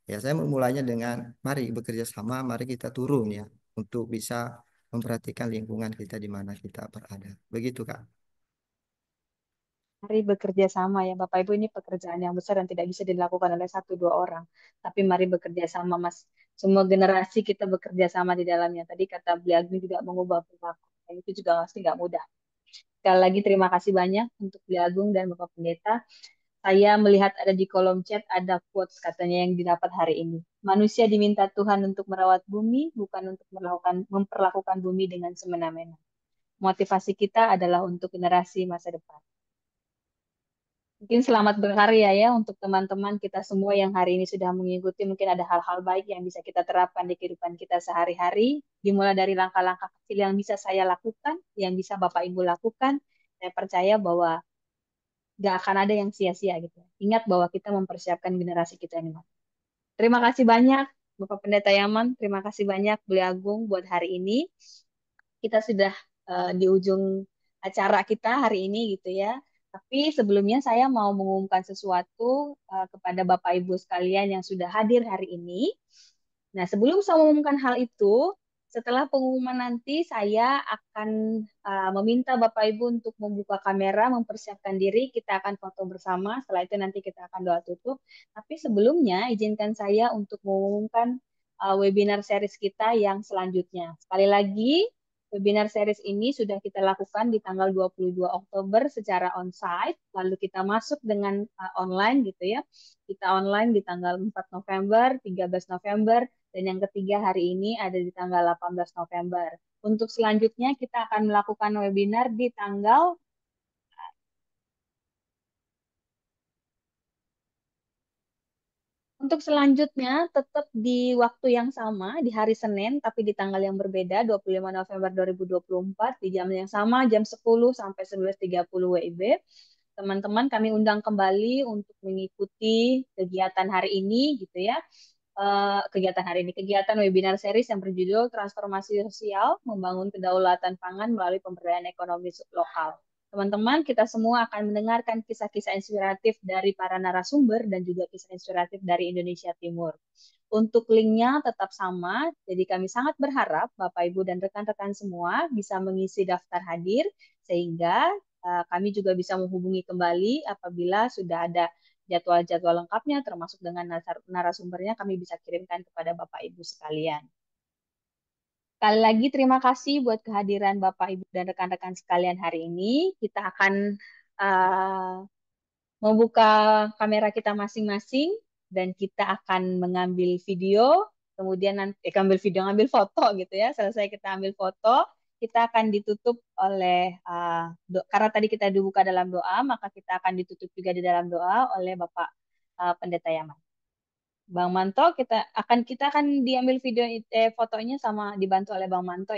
Ya saya memulainya dengan mari bekerja sama, mari kita turun ya untuk bisa memperhatikan lingkungan kita di mana kita berada. Begitu Kak. Mari bekerja sama ya Bapak Ibu, ini pekerjaan yang besar dan tidak bisa dilakukan oleh satu dua orang. Tapi mari bekerja sama Mas. Semua generasi kita bekerja sama di dalamnya. Tadi kata beliau juga mengubah perilaku. Dan itu juga pasti nggak mudah. Sekali lagi terima kasih banyak untuk beliau Agung dan Bapak Pendeta. Saya melihat ada di kolom chat ada quotes katanya yang didapat hari ini. Manusia diminta Tuhan untuk merawat bumi, bukan untuk memperlakukan bumi dengan semena-mena. Motivasi kita adalah untuk generasi masa depan. Mungkin selamat berkarya ya untuk teman-teman kita semua yang hari ini sudah mengikuti. Mungkin ada hal-hal baik yang bisa kita terapkan di kehidupan kita sehari-hari. Dimulai dari langkah-langkah kecil yang bisa saya lakukan, yang bisa Bapak Ibu lakukan. Saya percaya bahwa gak akan ada yang sia-sia gitu. Ingat bahwa kita mempersiapkan generasi kita ini. Terima kasih banyak Bapak Pendeta Yaman. Terima kasih banyak Beliau Agung buat hari ini. Kita sudah di ujung acara kita hari ini gitu ya. Tapi sebelumnya saya mau mengumumkan sesuatu kepada Bapak Ibu sekalian yang sudah hadir hari ini. Nah, sebelum saya mengumumkan hal itu, setelah pengumuman nanti saya akan meminta Bapak Ibu untuk membuka kamera, mempersiapkan diri, kita akan foto bersama. Setelah itu nanti kita akan doa tutup. Tapi sebelumnya izinkan saya untuk mengumumkan webinar series kita yang selanjutnya. Sekali lagi, webinar series ini sudah kita lakukan di tanggal 22 Oktober secara onsite, lalu kita masuk dengan online gitu ya. Kita online di tanggal 4 November, 13 November, dan yang ketiga hari ini ada di tanggal 18 November. Untuk selanjutnya kita akan melakukan webinar di tanggal Untuk selanjutnya tetap di waktu yang sama di hari Senin tapi di tanggal yang berbeda 25 November 2024 di jam yang sama jam 10 sampai 11.30 WIB. Teman-teman kami undang kembali untuk mengikuti kegiatan hari ini gitu ya. Kegiatan webinar series yang berjudul Transformasi Sosial Membangun Kedaulatan Pangan Melalui Pemberdayaan Ekonomi Lokal. Teman-teman, kita semua akan mendengarkan kisah-kisah inspiratif dari para narasumber dan juga kisah inspiratif dari Indonesia Timur. Untuk linknya tetap sama, jadi kami sangat berharap Bapak, Ibu, dan rekan-rekan semua bisa mengisi daftar hadir, sehingga kami juga bisa menghubungi kembali apabila sudah ada jadwal-jadwal lengkapnya, termasuk dengan narasumbernya, kami bisa kirimkan kepada Bapak, Ibu sekalian. Sekali lagi terima kasih buat kehadiran Bapak, Ibu, dan rekan-rekan sekalian hari ini. Kita akan membuka kamera kita masing-masing dan kita akan mengambil video, kemudian nanti ngambil foto gitu ya. Selesai kita ambil foto, kita akan ditutup oleh karena tadi kita dibuka dalam doa, maka kita akan ditutup juga di dalam doa oleh Bapak Pendeta Yaman. Bang Manto, kita akan diambil video fotonya sama dibantu oleh Bang Manto.